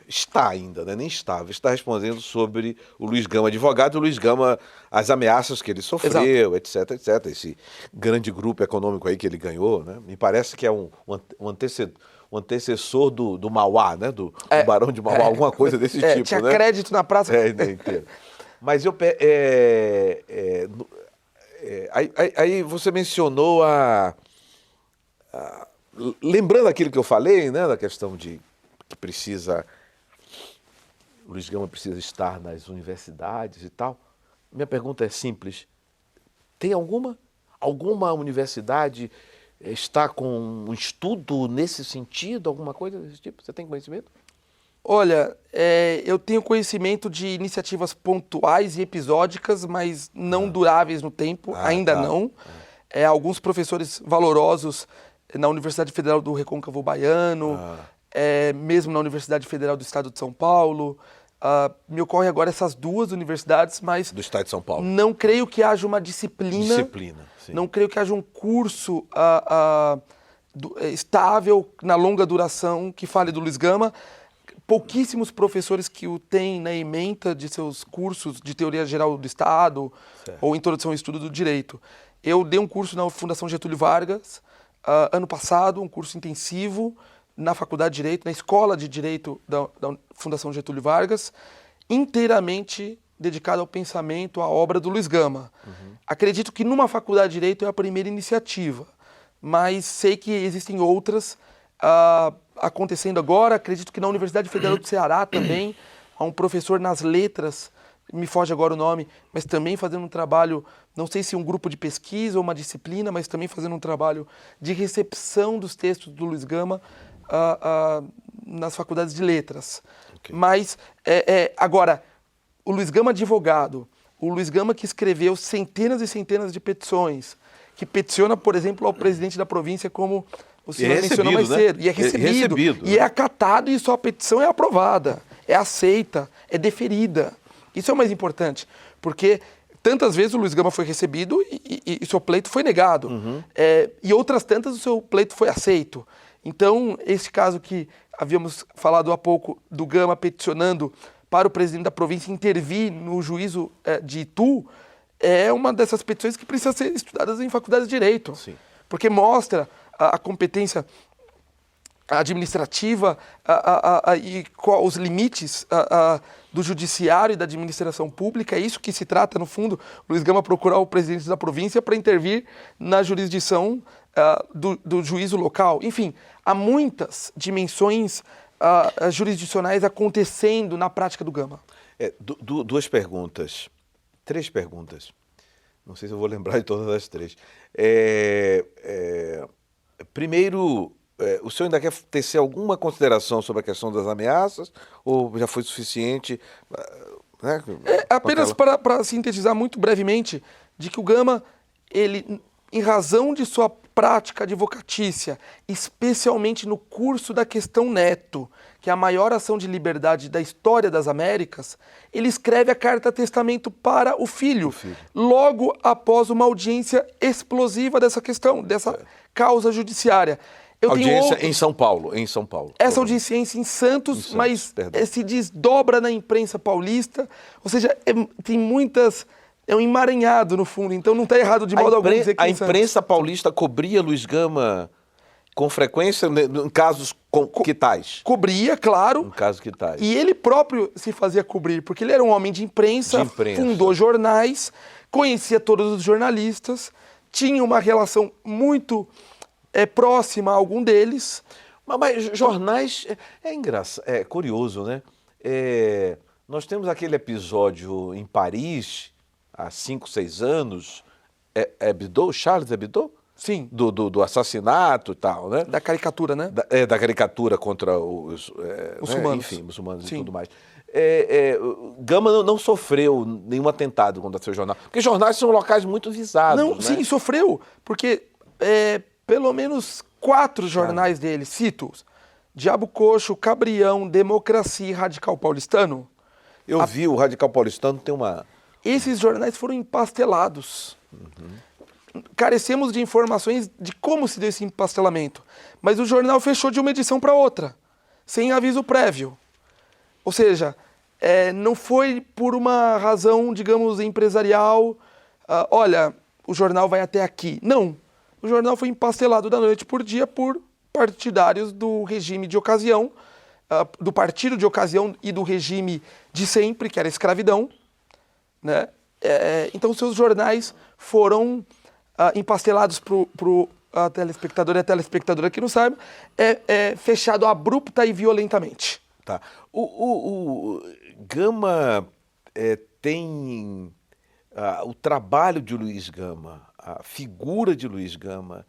está ainda, né? Nem estava, está respondendo sobre o Luiz Gama advogado, o Luiz Gama, as ameaças que ele sofreu, etc, etc. Esse grande grupo econômico aí que ele ganhou, né? Me parece que é um antecessor do Mauá, né? Do Barão de Mauá, alguma coisa desse tipo, tinha né? crédito na praça. Inteiro. Mas aí você mencionou lembrando aquilo que eu falei, né, da questão de que o Luiz Gama precisa estar nas universidades e tal. Minha pergunta é simples: tem alguma universidade está com um estudo nesse sentido, alguma coisa desse tipo? Você tem conhecimento? Olha, eu tenho conhecimento de iniciativas pontuais e episódicas, mas não duráveis no tempo, ainda não. Alguns professores valorosos na Universidade Federal do Recôncavo Baiano, mesmo na Universidade Federal do Estado de São Paulo. Me ocorre agora essas duas universidades, mas... Do Estado de São Paulo. Não creio que haja uma disciplina. Sim. Não creio que haja um curso estável, na longa duração, que fale do Luiz Gama. Pouquíssimos professores que o têm na ementa de seus cursos de Teoria Geral do Estado, certo, ou Introdução ao Estudo do Direito. Eu dei um curso na Fundação Getúlio Vargas, ano passado, um curso intensivo na Faculdade de Direito, na Escola de Direito da Fundação Getúlio Vargas, inteiramente dedicado ao pensamento, à obra do Luiz Gama. Acredito que numa Faculdade de Direito é a primeira iniciativa, mas sei que existem outras acontecendo agora. Acredito que na Universidade Federal do Ceará também há um professor nas letras, me foge agora o nome, mas também fazendo um trabalho, não sei se um grupo de pesquisa ou uma disciplina, mas também fazendo um trabalho de recepção dos textos do Luiz Gama nas faculdades de letras. Okay. Mas, agora, o Luiz Gama advogado, o Luiz Gama que escreveu centenas e centenas de petições, que peticiona, por exemplo, ao presidente da província, como o senhor mencionou mais cedo, e é recebido, e é acatado, e sua petição é aprovada, é aceita, é deferida. Isso é o mais importante, porque tantas vezes o Luiz Gama foi recebido e seu pleito foi negado, e outras tantas o seu pleito foi aceito. Então, esse caso que havíamos falado há pouco do Gama peticionando para o presidente da província intervir no juízo de Itu, é uma dessas petições que precisa ser estudadas em faculdades de Direito. Sim. Porque mostra a competência administrativa e os limites do judiciário e da administração pública. É isso que se trata, no fundo. O Luiz Gama procurar o presidente da província para intervir na jurisdição do juízo local. Enfim, há muitas dimensões jurisdicionais acontecendo na prática do Gama. Duas perguntas. 3 perguntas. Não sei se eu vou lembrar de todas as 3. Primeiro, o senhor ainda quer tecer alguma consideração sobre a questão das ameaças? Ou já foi suficiente? Né? Apenas para sintetizar muito brevemente, de que o Gama, ele, em razão de sua prática advocatícia, especialmente no curso da questão Neto, que é a maior ação de liberdade da história das Américas, ele escreve a carta testamento para o filho, logo após uma audiência explosiva dessa questão, dessa causa judiciária. Audiência em São Paulo. Essa audiência em Santos, mas se desdobra na imprensa paulista, ou seja, tem muitas... É um emaranhado, no fundo, então não está errado de modo algum dizer que a imprensa paulista cobria Luiz Gama com frequência em casos que tais? Cobria, claro. Em casos que tais. E ele próprio se fazia cobrir, porque ele era um homem de imprensa, fundou jornais, conhecia todos os jornalistas, tinha uma relação muito próxima a algum deles. Mas jornais... É engraçado, é curioso, né? Nós temos aquele episódio em Paris... há 5, 6 anos, Charles Hebdo? Sim. Do assassinato e tal, né? Da caricatura, né? Da caricatura contra os muçulmanos. Enfim, muçulmanos. Sim. E tudo mais. Gama não sofreu nenhum atentado contra seu jornal. Porque jornais são locais muito visados, Não, né? Sim, sofreu. Porque pelo menos 4 jornais dele, cito-os: Diabo Coxo, Cabrião, Democracia e Radical Paulistano. Eu vi, o Radical Paulistano tem uma... Esses jornais foram empastelados. Carecemos de informações de como se deu esse empastelamento. Mas o jornal fechou de uma edição para outra, sem aviso prévio. Ou seja, não foi por uma razão, digamos, empresarial. Olha, o jornal vai até aqui. Não. O jornal foi empastelado da noite por dia por partidários do regime de ocasião, do partido de ocasião e do regime de sempre, que era a escravidão. Né? Então, seus jornais foram empastelados para a telespectador e a telespectadora que não sabe, fechado abrupta e violentamente. Tá. O Gama tem o trabalho de Luiz Gama, a figura de Luiz Gama,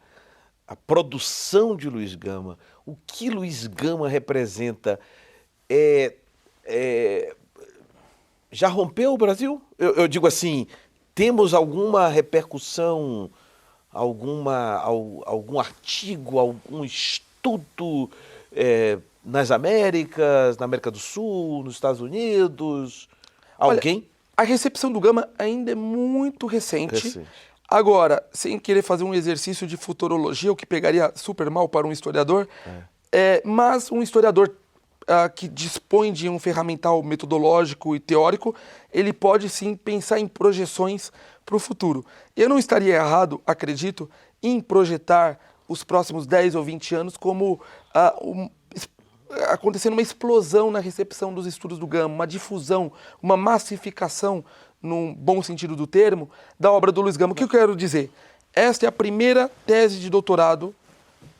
a produção de Luiz Gama, o que Luiz Gama representa já rompeu o Brasil? Eu digo assim, temos alguma repercussão, algum artigo, algum estudo nas Américas, na América do Sul, nos Estados Unidos? Alguém? Olha, a recepção do Gama ainda é muito recente. Agora, sem querer fazer um exercício de futurologia, o que pegaria super mal para um historiador, mas um historiador que dispõe de um ferramental metodológico e teórico, ele pode sim pensar em projeções para o futuro. Eu não estaria errado, acredito, em projetar os próximos 10 ou 20 anos como acontecendo uma explosão na recepção dos estudos do Gama, uma difusão, uma massificação, num bom sentido do termo, da obra do Luiz Gama. O que eu quero dizer? Esta é a primeira tese de doutorado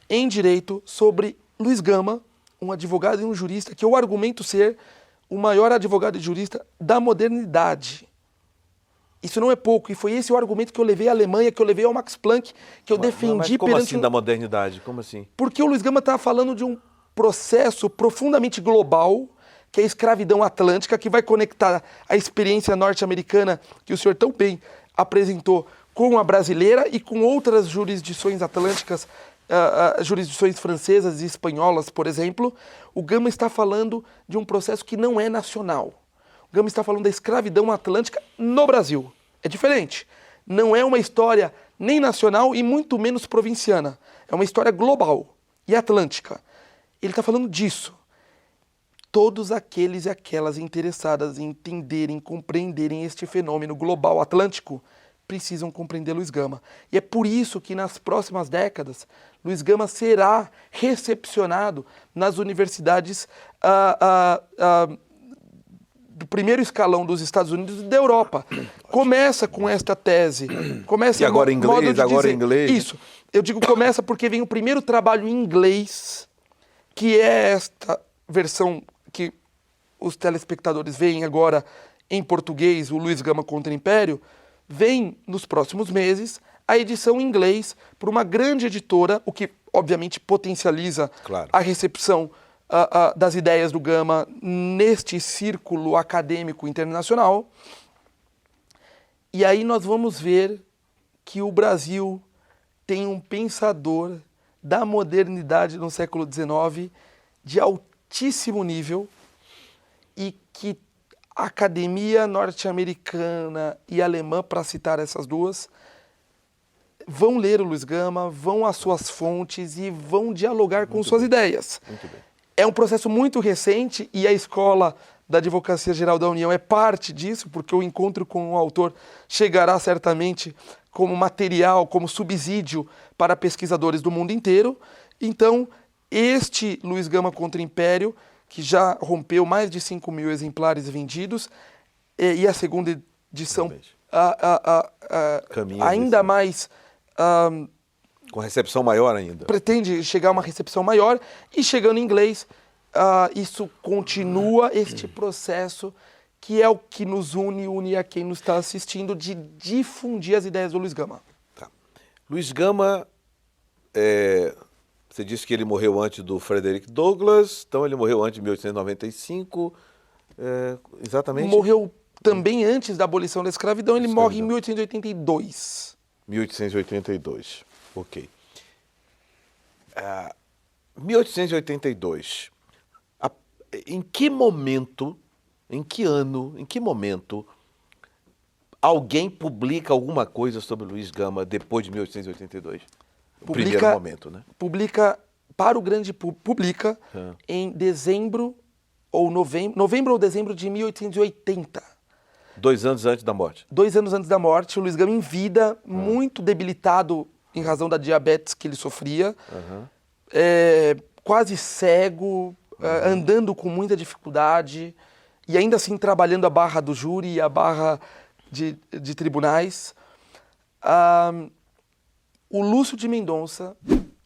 em Direito sobre Luiz Gama, um advogado e um jurista que eu argumento ser o maior advogado e jurista da modernidade. Isso não é pouco, e foi esse o argumento que eu levei à Alemanha, que eu levei ao Max Planck, que eu defendi como assim da modernidade? Como assim? Porque o Luiz Gama está falando de um processo profundamente global, que é a escravidão atlântica, que vai conectar a experiência norte-americana que o senhor tão bem apresentou com a brasileira e com outras jurisdições atlânticas, jurisdições francesas e espanholas, por exemplo. O Gama está falando de um processo que não é nacional. O Gama está falando da escravidão atlântica no Brasil. É diferente. Não é uma história nem nacional e muito menos provinciana. É uma história global e atlântica. Ele está falando disso. Todos aqueles e aquelas interessadas em entenderem, compreenderem este fenômeno global atlântico precisam compreender Luiz Gama. E é por isso que nas próximas décadas, Luiz Gama será recepcionado nas universidades do primeiro escalão dos Estados Unidos e da Europa. Começa com esta tese. Começa E agora em inglês, agora em inglês. Isso. Eu digo começa porque vem o primeiro trabalho em inglês, que é esta versão que os telespectadores veem agora em português, o Luiz Gama contra o Império, vem nos próximos meses a edição em inglês por uma grande editora, o que obviamente potencializa Claro. a recepção das ideias do Gama neste círculo acadêmico internacional. E aí nós vamos ver que o Brasil tem um pensador da modernidade no século XIX de altíssimo nível e que a academia norte-americana e alemã, para citar essas duas, vão ler o Luiz Gama, vão às suas fontes e vão dialogar com suas ideias. Muito bem. É um processo muito recente e a Escola da Advocacia Geral da União é parte disso, porque o encontro com o autor chegará certamente como material, como subsídio para pesquisadores do mundo inteiro. Então, este Luiz Gama contra o Império, que já rompeu mais de 5.000 exemplares vendidos, e a segunda edição Caminha ainda nisso. mais... Com recepção maior ainda. pretende chegar a uma recepção maior, e chegando em inglês, isso continua este processo que é o que nos une a quem nos está assistindo, de difundir as ideias do Luiz Gama. Tá. Luiz Gama, você disse que ele morreu antes do Frederick Douglass, então ele morreu antes de 1895, exatamente? Morreu também antes da abolição da escravidão, ele morre em 1882. 1882, ok. 1882, em que momento, em que ano, em que momento alguém publica alguma coisa sobre Luiz Gama depois de 1882? O primeiro momento, né? Publica para o grande público, publica em dezembro ou novembro ou dezembro de 1880. 2 anos antes da morte. 2 anos antes da morte, o Luiz Gama em vida, muito debilitado em razão da diabetes que ele sofria, quase cego, andando com muita dificuldade, e ainda assim trabalhando a barra do júri e a barra de tribunais. O Lúcio de Mendonça,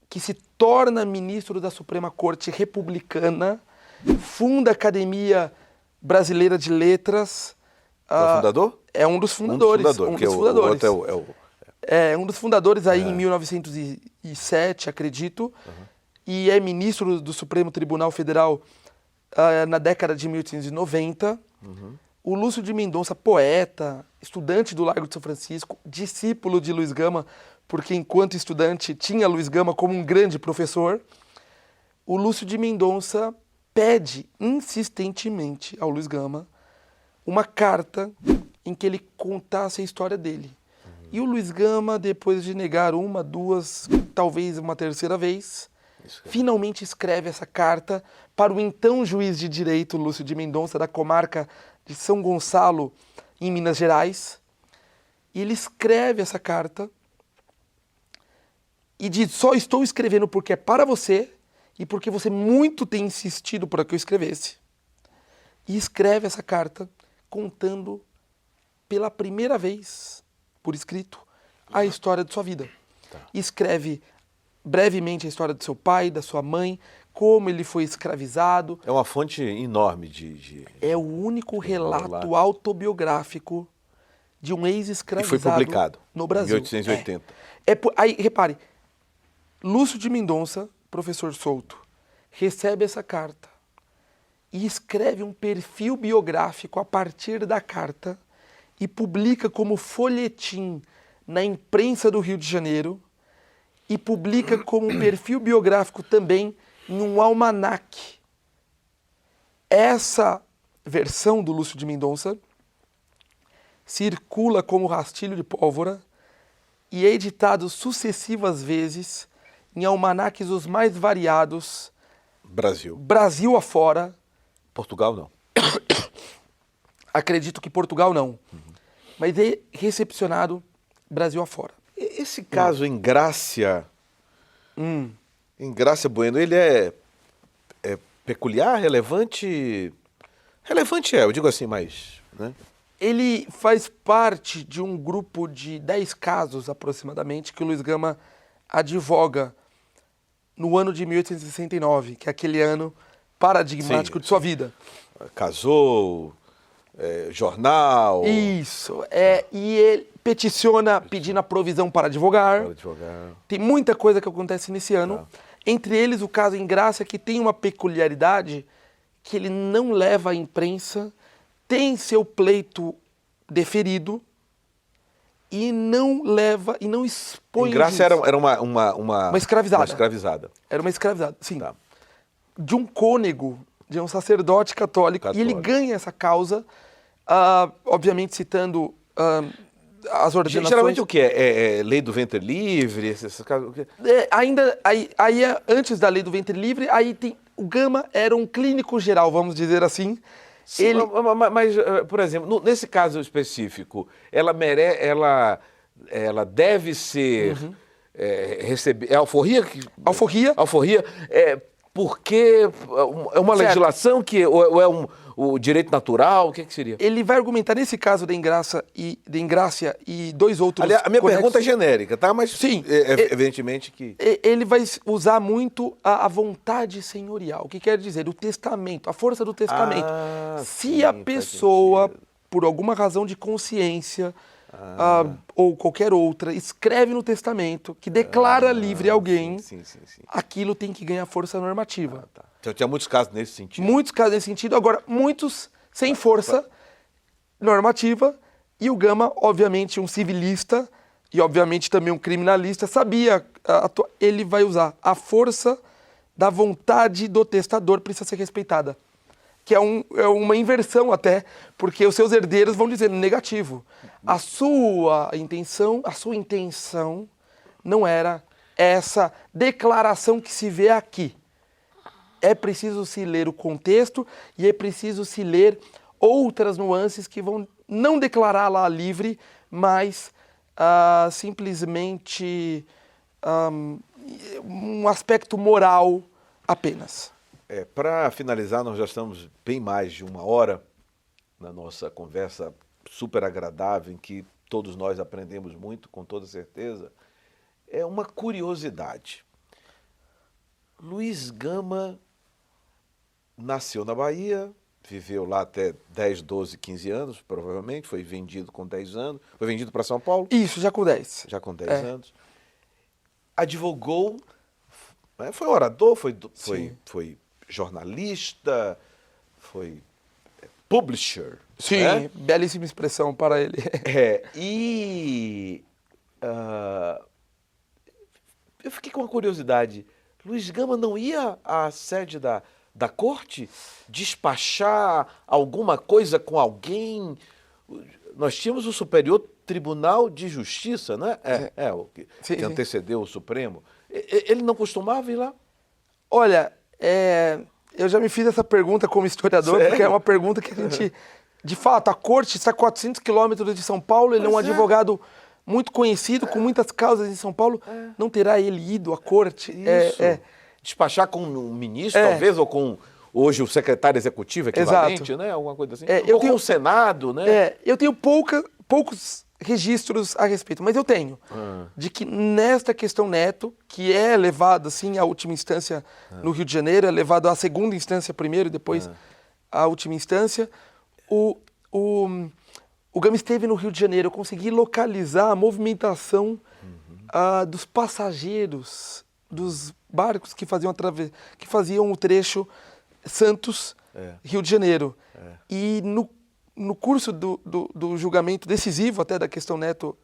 que se torna ministro da Suprema Corte Republicana, funda a Academia Brasileira de Letras. É o fundador? É um dos fundadores. Um dos fundadores. É um dos fundadores aí em 1907, acredito, e é ministro do Supremo Tribunal Federal na década de 1890. O Lúcio de Mendonça, poeta, estudante do Largo de São Francisco, discípulo de Luiz Gama, porque enquanto estudante tinha Luiz Gama como um grande professor. O Lúcio de Mendonça pede insistentemente ao Luiz Gama uma carta em que ele contasse a história dele. E o Luiz Gama, depois de negar uma, duas, talvez uma terceira vez, finalmente escreve essa carta para o então juiz de direito Lúcio de Mendonça, da comarca de São Gonçalo, em Minas Gerais. E ele escreve essa carta e diz: só estou escrevendo porque é para você e porque você muito tem insistido para que eu escrevesse. E escreve essa carta contando pela primeira vez, por escrito, a história de sua vida. Escreve brevemente a história do seu pai, da sua mãe, como ele foi escravizado. É uma fonte enorme É o único relato autobiográfico de um ex-escravizado e foi publicado no Brasil. Em 1880. Aí, repare, Lúcio de Mendonça, professor solto, recebe essa carta e escreve um perfil biográfico a partir da carta e publica como folhetim na imprensa do Rio de Janeiro e publica como um perfil biográfico também em um almanaque. Essa versão do Lúcio de Mendonça circula como rastilho de pólvora e é editado sucessivas vezes em almanaques os mais variados, Brasil afora. Portugal não. Acredito que Portugal não. Mas é recepcionado Brasil afora. Esse caso em Grácia Bueno, ele é peculiar, relevante? Relevante eu digo assim, mas... Né? Ele faz parte de um grupo de 10 casos, aproximadamente, que o Luiz Gama advoga no ano de 1869, que é aquele ano paradigmático de sua vida. Casou, jornal... Isso, e ele peticiona pedindo a provisão para advogar. Tem muita coisa que acontece nesse ano. Entre eles, o caso em Grácia, que tem uma peculiaridade que ele não leva à imprensa, tem seu pleito deferido e não leva e não expõe. Em Grácia era uma escravizada. Uma escravizada. Era uma escravizada, sim. Tá. De um cônego, de um sacerdote católico. E ele ganha essa causa, obviamente citando as ordenações. Geralmente o que é? Lei do ventre livre? Esses casos, o quê? Antes da lei do ventre livre, o Gama era um clínico geral, vamos dizer assim. Sim, mas, por exemplo, nesse caso específico, ela deve ser receber... É alforria? Alforria. Porque é uma legislação ou é o direito natural? O que seria? Ele vai argumentar nesse caso da Engrácia e dois outros... Aliás, a minha pergunta é genérica, tá? Mas sim, evidentemente que... Ele vai usar muito a vontade senhorial. O que quer dizer? O testamento, a força do testamento. Se a pessoa, por alguma razão de consciência... ou qualquer outra, escreve no testamento que declara livre alguém, aquilo tem que ganhar força normativa. Então, tinha muitos casos nesse sentido. Muitos casos nesse sentido, agora muitos sem força normativa, e o Gama, obviamente um civilista e obviamente também um criminalista, sabia, ele vai usar a força da vontade do testador, precisa ser respeitada. Que é uma inversão até, porque os seus herdeiros vão dizer negativo. A sua intenção não era essa declaração que se vê aqui. É preciso se ler o contexto e é preciso se ler outras nuances que vão não declarar lá livre, mas simplesmente um aspecto moral apenas. Para finalizar, nós já estamos bem mais de uma hora na nossa conversa super agradável, em que todos nós aprendemos muito, com toda certeza. É uma curiosidade. Luiz Gama nasceu na Bahia, viveu lá até 10, 12, 15 anos, provavelmente, foi vendido com 10 anos. Foi vendido para São Paulo? Isso, já com 10. Já com 10 anos. Advogou, foi orador, foi jornalista, foi publisher. Sim, né? Belíssima expressão para ele. Eu fiquei com uma curiosidade. Luiz Gama não ia à sede da corte despachar alguma coisa com alguém? Nós tínhamos o Superior Tribunal de Justiça, né? O que antecedeu o Supremo. Ele não costumava ir lá? Olha, eu já me fiz essa pergunta como historiador, porque é uma pergunta que a gente... De fato, a corte está a 400 quilômetros de São Paulo, ele é um advogado muito conhecido, com muitas causas em São Paulo. Não terá ele ido à corte? Isso. Despachar com um ministro, talvez, ou com hoje o secretário executivo equivalente, né? Alguma coisa assim. Ou com o Senado, né? Eu tenho poucos registros a respeito, mas eu tenho, de que nesta questão Neto, que é levado assim à última instância no Rio de Janeiro, é levado à segunda instância primeiro e depois à última instância, o Gama esteve no Rio de Janeiro. Eu consegui localizar a movimentação dos passageiros dos barcos que faziam o trecho Santos-Rio de Janeiro. E no curso do julgamento decisivo até da questão Neto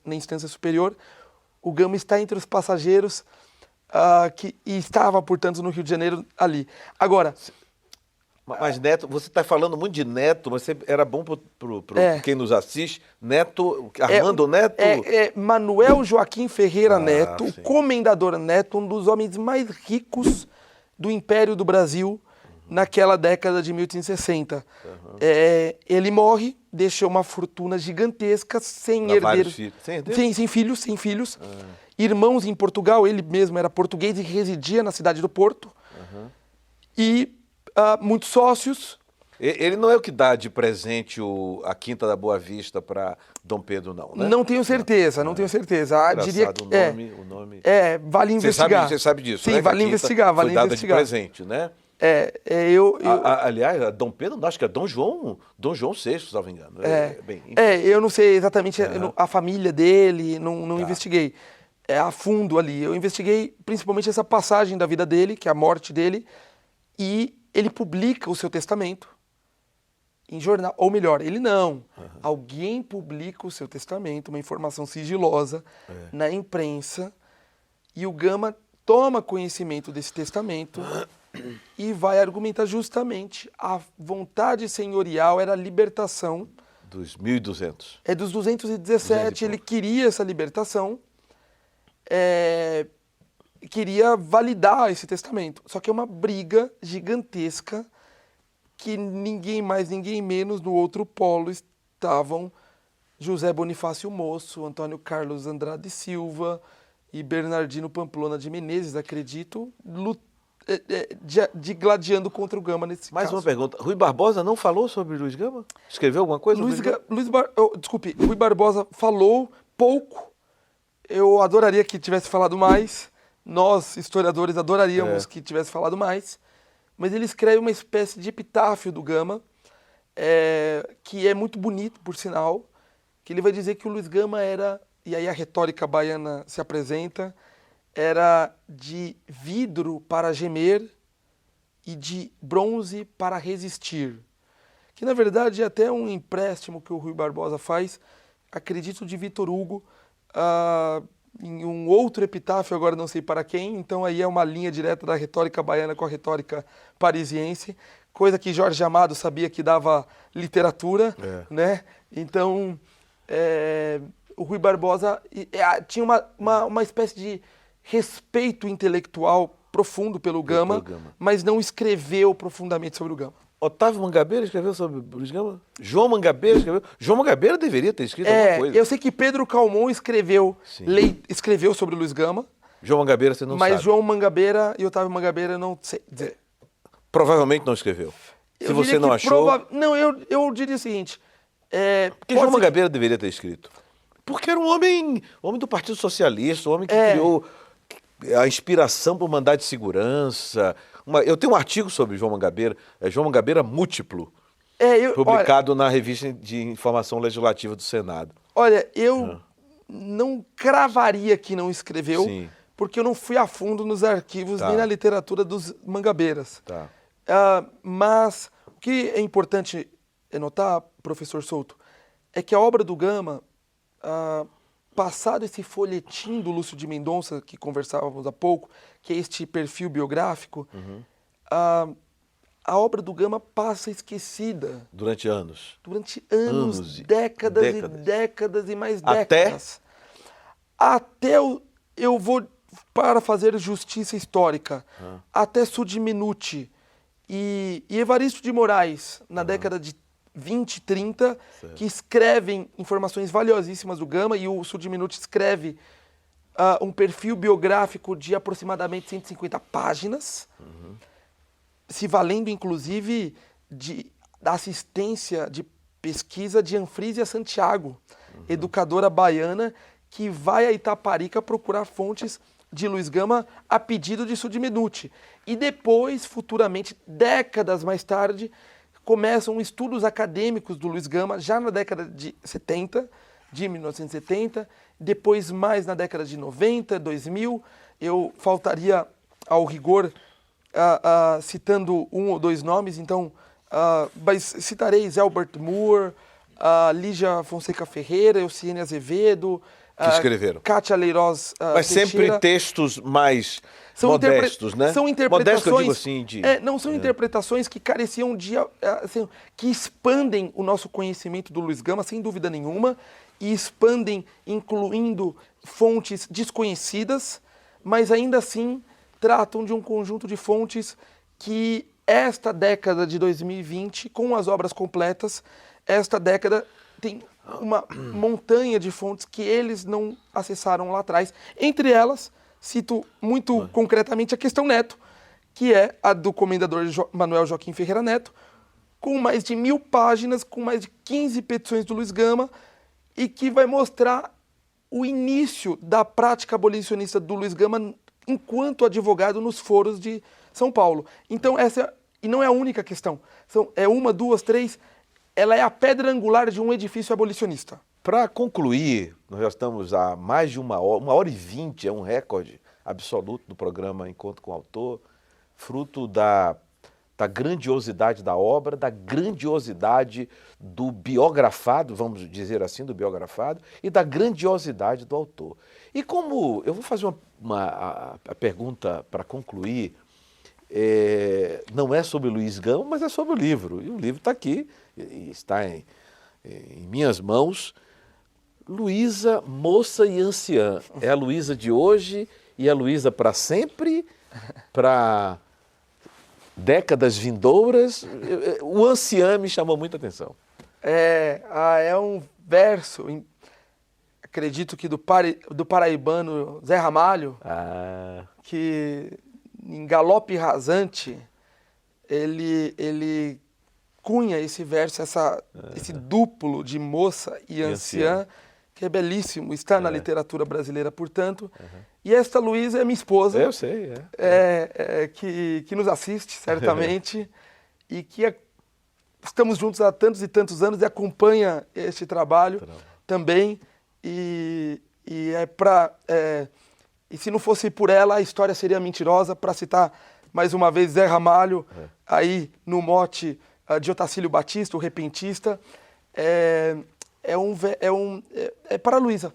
na instância superior, o Gama está entre os passageiros e estava, portanto, no Rio de Janeiro ali. Agora... Mas Neto, você está falando muito de Neto, mas era bom para quem nos assiste. Neto, Armando Neto? Manuel Joaquim Ferreira Neto, o comendador Neto, um dos homens mais ricos do Império do Brasil, naquela década de 1860. Ele morre, deixa uma fortuna gigantesca, sem herdeiros. Sem filhos, sem filhos. Irmãos em Portugal, ele mesmo era português e residia na cidade do Porto. E muitos sócios. Ele não é o que dá de presente a Quinta da Boa Vista para Dom Pedro, não, né? Não tenho certeza, não tenho certeza. Diria que o nome... vale investigar. Você sabe disso, sim, né? Vale investigar, vale foi investigar. Dada de presente, né? Aliás, Dom Pedro, acho que é Dom João VI, se não me engano. Eu não sei exatamente a família dele, não investiguei a fundo ali. Eu investiguei principalmente essa passagem da vida dele, que é a morte dele, e ele publica o seu testamento em jornal, ou melhor, ele não. Alguém publica o seu testamento, uma informação sigilosa, na imprensa, e o Gama toma conhecimento desse testamento e vai argumentar justamente a vontade senhorial era a libertação. Dos 1.200. Dos 217, ele queria essa libertação, queria validar esse testamento. Só que é uma briga gigantesca que ninguém mais, ninguém menos, no outro polo estavam José Bonifácio Moço, Antônio Carlos Andrade Silva e Bernardino Pamplona de Menezes, acredito, gladiando contra o Gama nesse caso. Mais uma pergunta. Rui Barbosa não falou sobre Luiz Gama? Escreveu alguma coisa? Rui Barbosa falou pouco. Eu adoraria que tivesse falado mais. Nós, historiadores, adoraríamos que tivesse falado mais. Mas ele escreve uma espécie de epitáfio do Gama, que é muito bonito, por sinal, que ele vai dizer que o Luiz Gama era, e aí a retórica baiana se apresenta, era de vidro para gemer e de bronze para resistir. Que, na verdade, é até um empréstimo que o Rui Barbosa faz, acredito, de Vitor Hugo, em um outro epitáfio, agora não sei para quem, então aí é uma linha direta da retórica baiana com a retórica parisiense, coisa que Jorge Amado sabia que dava literatura, né? Então, o Rui Barbosa tinha uma espécie de respeito intelectual profundo pelo Gama, mas não escreveu profundamente sobre o Gama. Otávio Mangabeira escreveu sobre Luiz Gama? João Mangabeira escreveu? João Mangabeira deveria ter escrito alguma coisa. Eu sei que Pedro Calmon escreveu sobre o Luiz Gama. João Mangabeira você não sabe. Mas João Mangabeira e Otávio Mangabeira não sei dizer. Provavelmente não escreveu. Se você não achou... Não, eu diria o seguinte... Porque João Mangabeira deveria ter escrito. Porque era um homem do Partido Socialista, um homem que criou a inspiração para o mandato de segurança... Eu tenho um artigo sobre João Mangabeira, João Mangabeira Múltiplo, publicado na Revista de Informação Legislativa do Senado. Olha, eu não cravaria que não escreveu, porque eu não fui a fundo nos arquivos nem na literatura dos Mangabeiras. Mas o que é importante notar, professor Souto, é que a obra do Gama, passado esse folhetim do Lúcio de Mendonça, que conversávamos há pouco, que é este perfil biográfico, a obra do Gama passa esquecida. Durante anos. Décadas e décadas e mais décadas. Até eu vou, para fazer justiça histórica, até Sudiminuti e Evaristo de Moraes, na década de 20, 30, que escrevem informações valiosíssimas do Gama, e o Sudiminuti escreve um perfil biográfico de aproximadamente 150 páginas, se valendo, inclusive, da assistência de pesquisa de Anfrísia Santiago, educadora baiana, que vai a Itaparica procurar fontes de Luiz Gama a pedido de Sudiminuti. E depois, futuramente, décadas mais tarde, começam estudos acadêmicos do Luiz Gama, já na década de 70, de 1970, depois mais na década de 90, 2000. Eu faltaria ao rigor citando um ou dois nomes, então, mas citarei Zelbert Moore, Lígia Fonseca Ferreira, Euciene Azevedo, que escreveram. Kátia Leiroz mas Teixeira. Sempre textos mais modestos, né? São interpretações, modesto, eu digo assim, não são interpretações que careciam de... Assim, que expandem o nosso conhecimento do Luiz Gama, sem dúvida nenhuma, e expandem incluindo fontes desconhecidas, mas ainda assim tratam de um conjunto de fontes que esta década de 2020, com as obras completas, esta década tem uma montanha de fontes que eles não acessaram lá atrás. Entre elas, cito muito concretamente a questão Neto, que é a do comendador Manuel Joaquim Ferreira Neto, com mais de 1000 páginas, com mais de 15 petições do Luiz Gama, e que vai mostrar o início da prática abolicionista do Luiz Gama enquanto advogado nos foros de São Paulo. Então, e não é a única questão. É uma, duas, três. Ela é a pedra angular de um edifício abolicionista. Para concluir, nós já estamos há mais de 1h20, é um recorde absoluto do programa Encontro com o Autor, fruto da grandiosidade da obra, da grandiosidade do biografado, vamos dizer assim, do biografado, e da grandiosidade do autor. E como eu vou fazer a pergunta para concluir, não é sobre Luiz Gama, mas é sobre o livro. E o livro está aqui, está em minhas mãos. Luísa, moça e anciã. É a Luísa de hoje e a Luísa para sempre, para décadas vindouras. O anciã me chamou muita atenção. É um verso, acredito que do paraibano Zé Ramalho, que em Galope Rasante, ele cunha esse verso, esse dúpulo de moça e anciã, que é belíssimo, está na literatura brasileira, portanto. E esta Luísa é minha esposa. Eu sei, que nos assiste, certamente, e que estamos juntos há tantos e tantos anos e acompanha este trabalho também. E se não fosse por ela, a história seria mentirosa, para citar mais uma vez Zé Ramalho, aí no mote de Otacílio Batista, o repentista. É para a Luísa.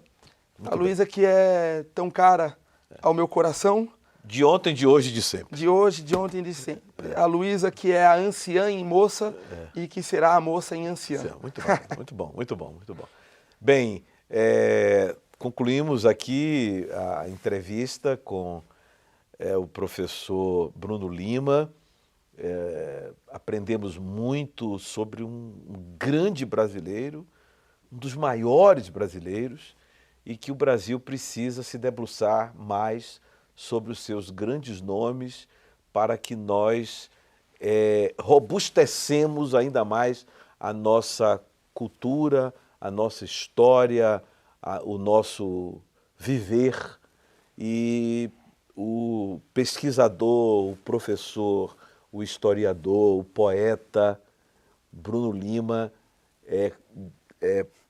A Luísa que é tão cara ao meu coração. De ontem, de hoje e de sempre. De hoje, de ontem e de sempre. A Luísa que é a anciã em moça e que será a moça em anciã. Muito bom, muito bom, muito bom, muito bom. Bem, concluímos aqui a entrevista com o professor Bruno Lima. Aprendemos muito sobre um grande brasileiro, um dos maiores brasileiros, e que o Brasil precisa se debruçar mais sobre os seus grandes nomes para que nós robustecemos ainda mais a nossa cultura, a nossa história, o nosso viver. E o pesquisador, o professor, o historiador, o poeta Bruno Lima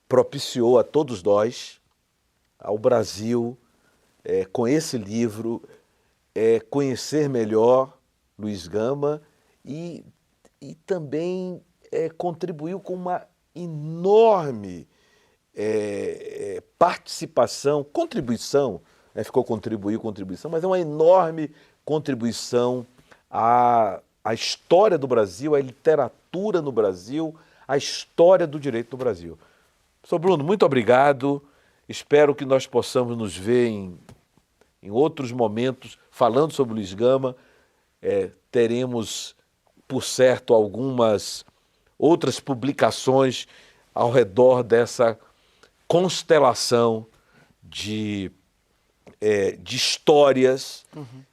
propiciou a todos nós, ao Brasil, com esse livro, conhecer melhor Luiz Gama e também contribuiu com uma enorme contribuição, ficou contribuição, mas é uma enorme contribuição à história do Brasil, à literatura no Brasil, à história do direito no Brasil. Professor Bruno, muito obrigado. Espero que nós possamos nos ver em outros momentos falando sobre Luiz Gama. Teremos, por certo, algumas outras publicações ao redor dessa constelação de histórias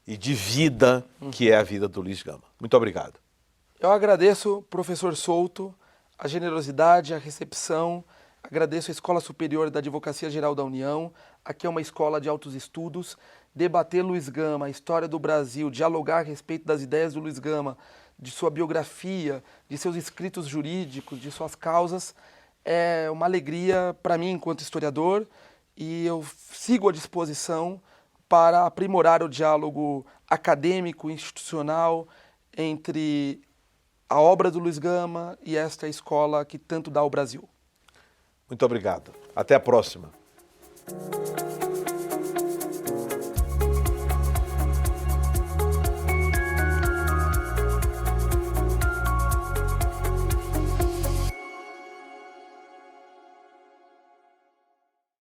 e de vida que é a vida do Luiz Gama. Muito obrigado. Eu agradeço, professor Souto, a generosidade, a recepção. Agradeço a Escola Superior da Advocacia Geral da União. Aqui é uma escola de altos estudos. Debater Luiz Gama, a história do Brasil, dialogar a respeito das ideias do Luiz Gama, de sua biografia, de seus escritos jurídicos, de suas causas, é uma alegria para mim enquanto historiador, e eu sigo à disposição para aprimorar o diálogo acadêmico, institucional, entre a obra do Luiz Gama e esta escola que tanto dá ao Brasil. Muito obrigado. Até a próxima.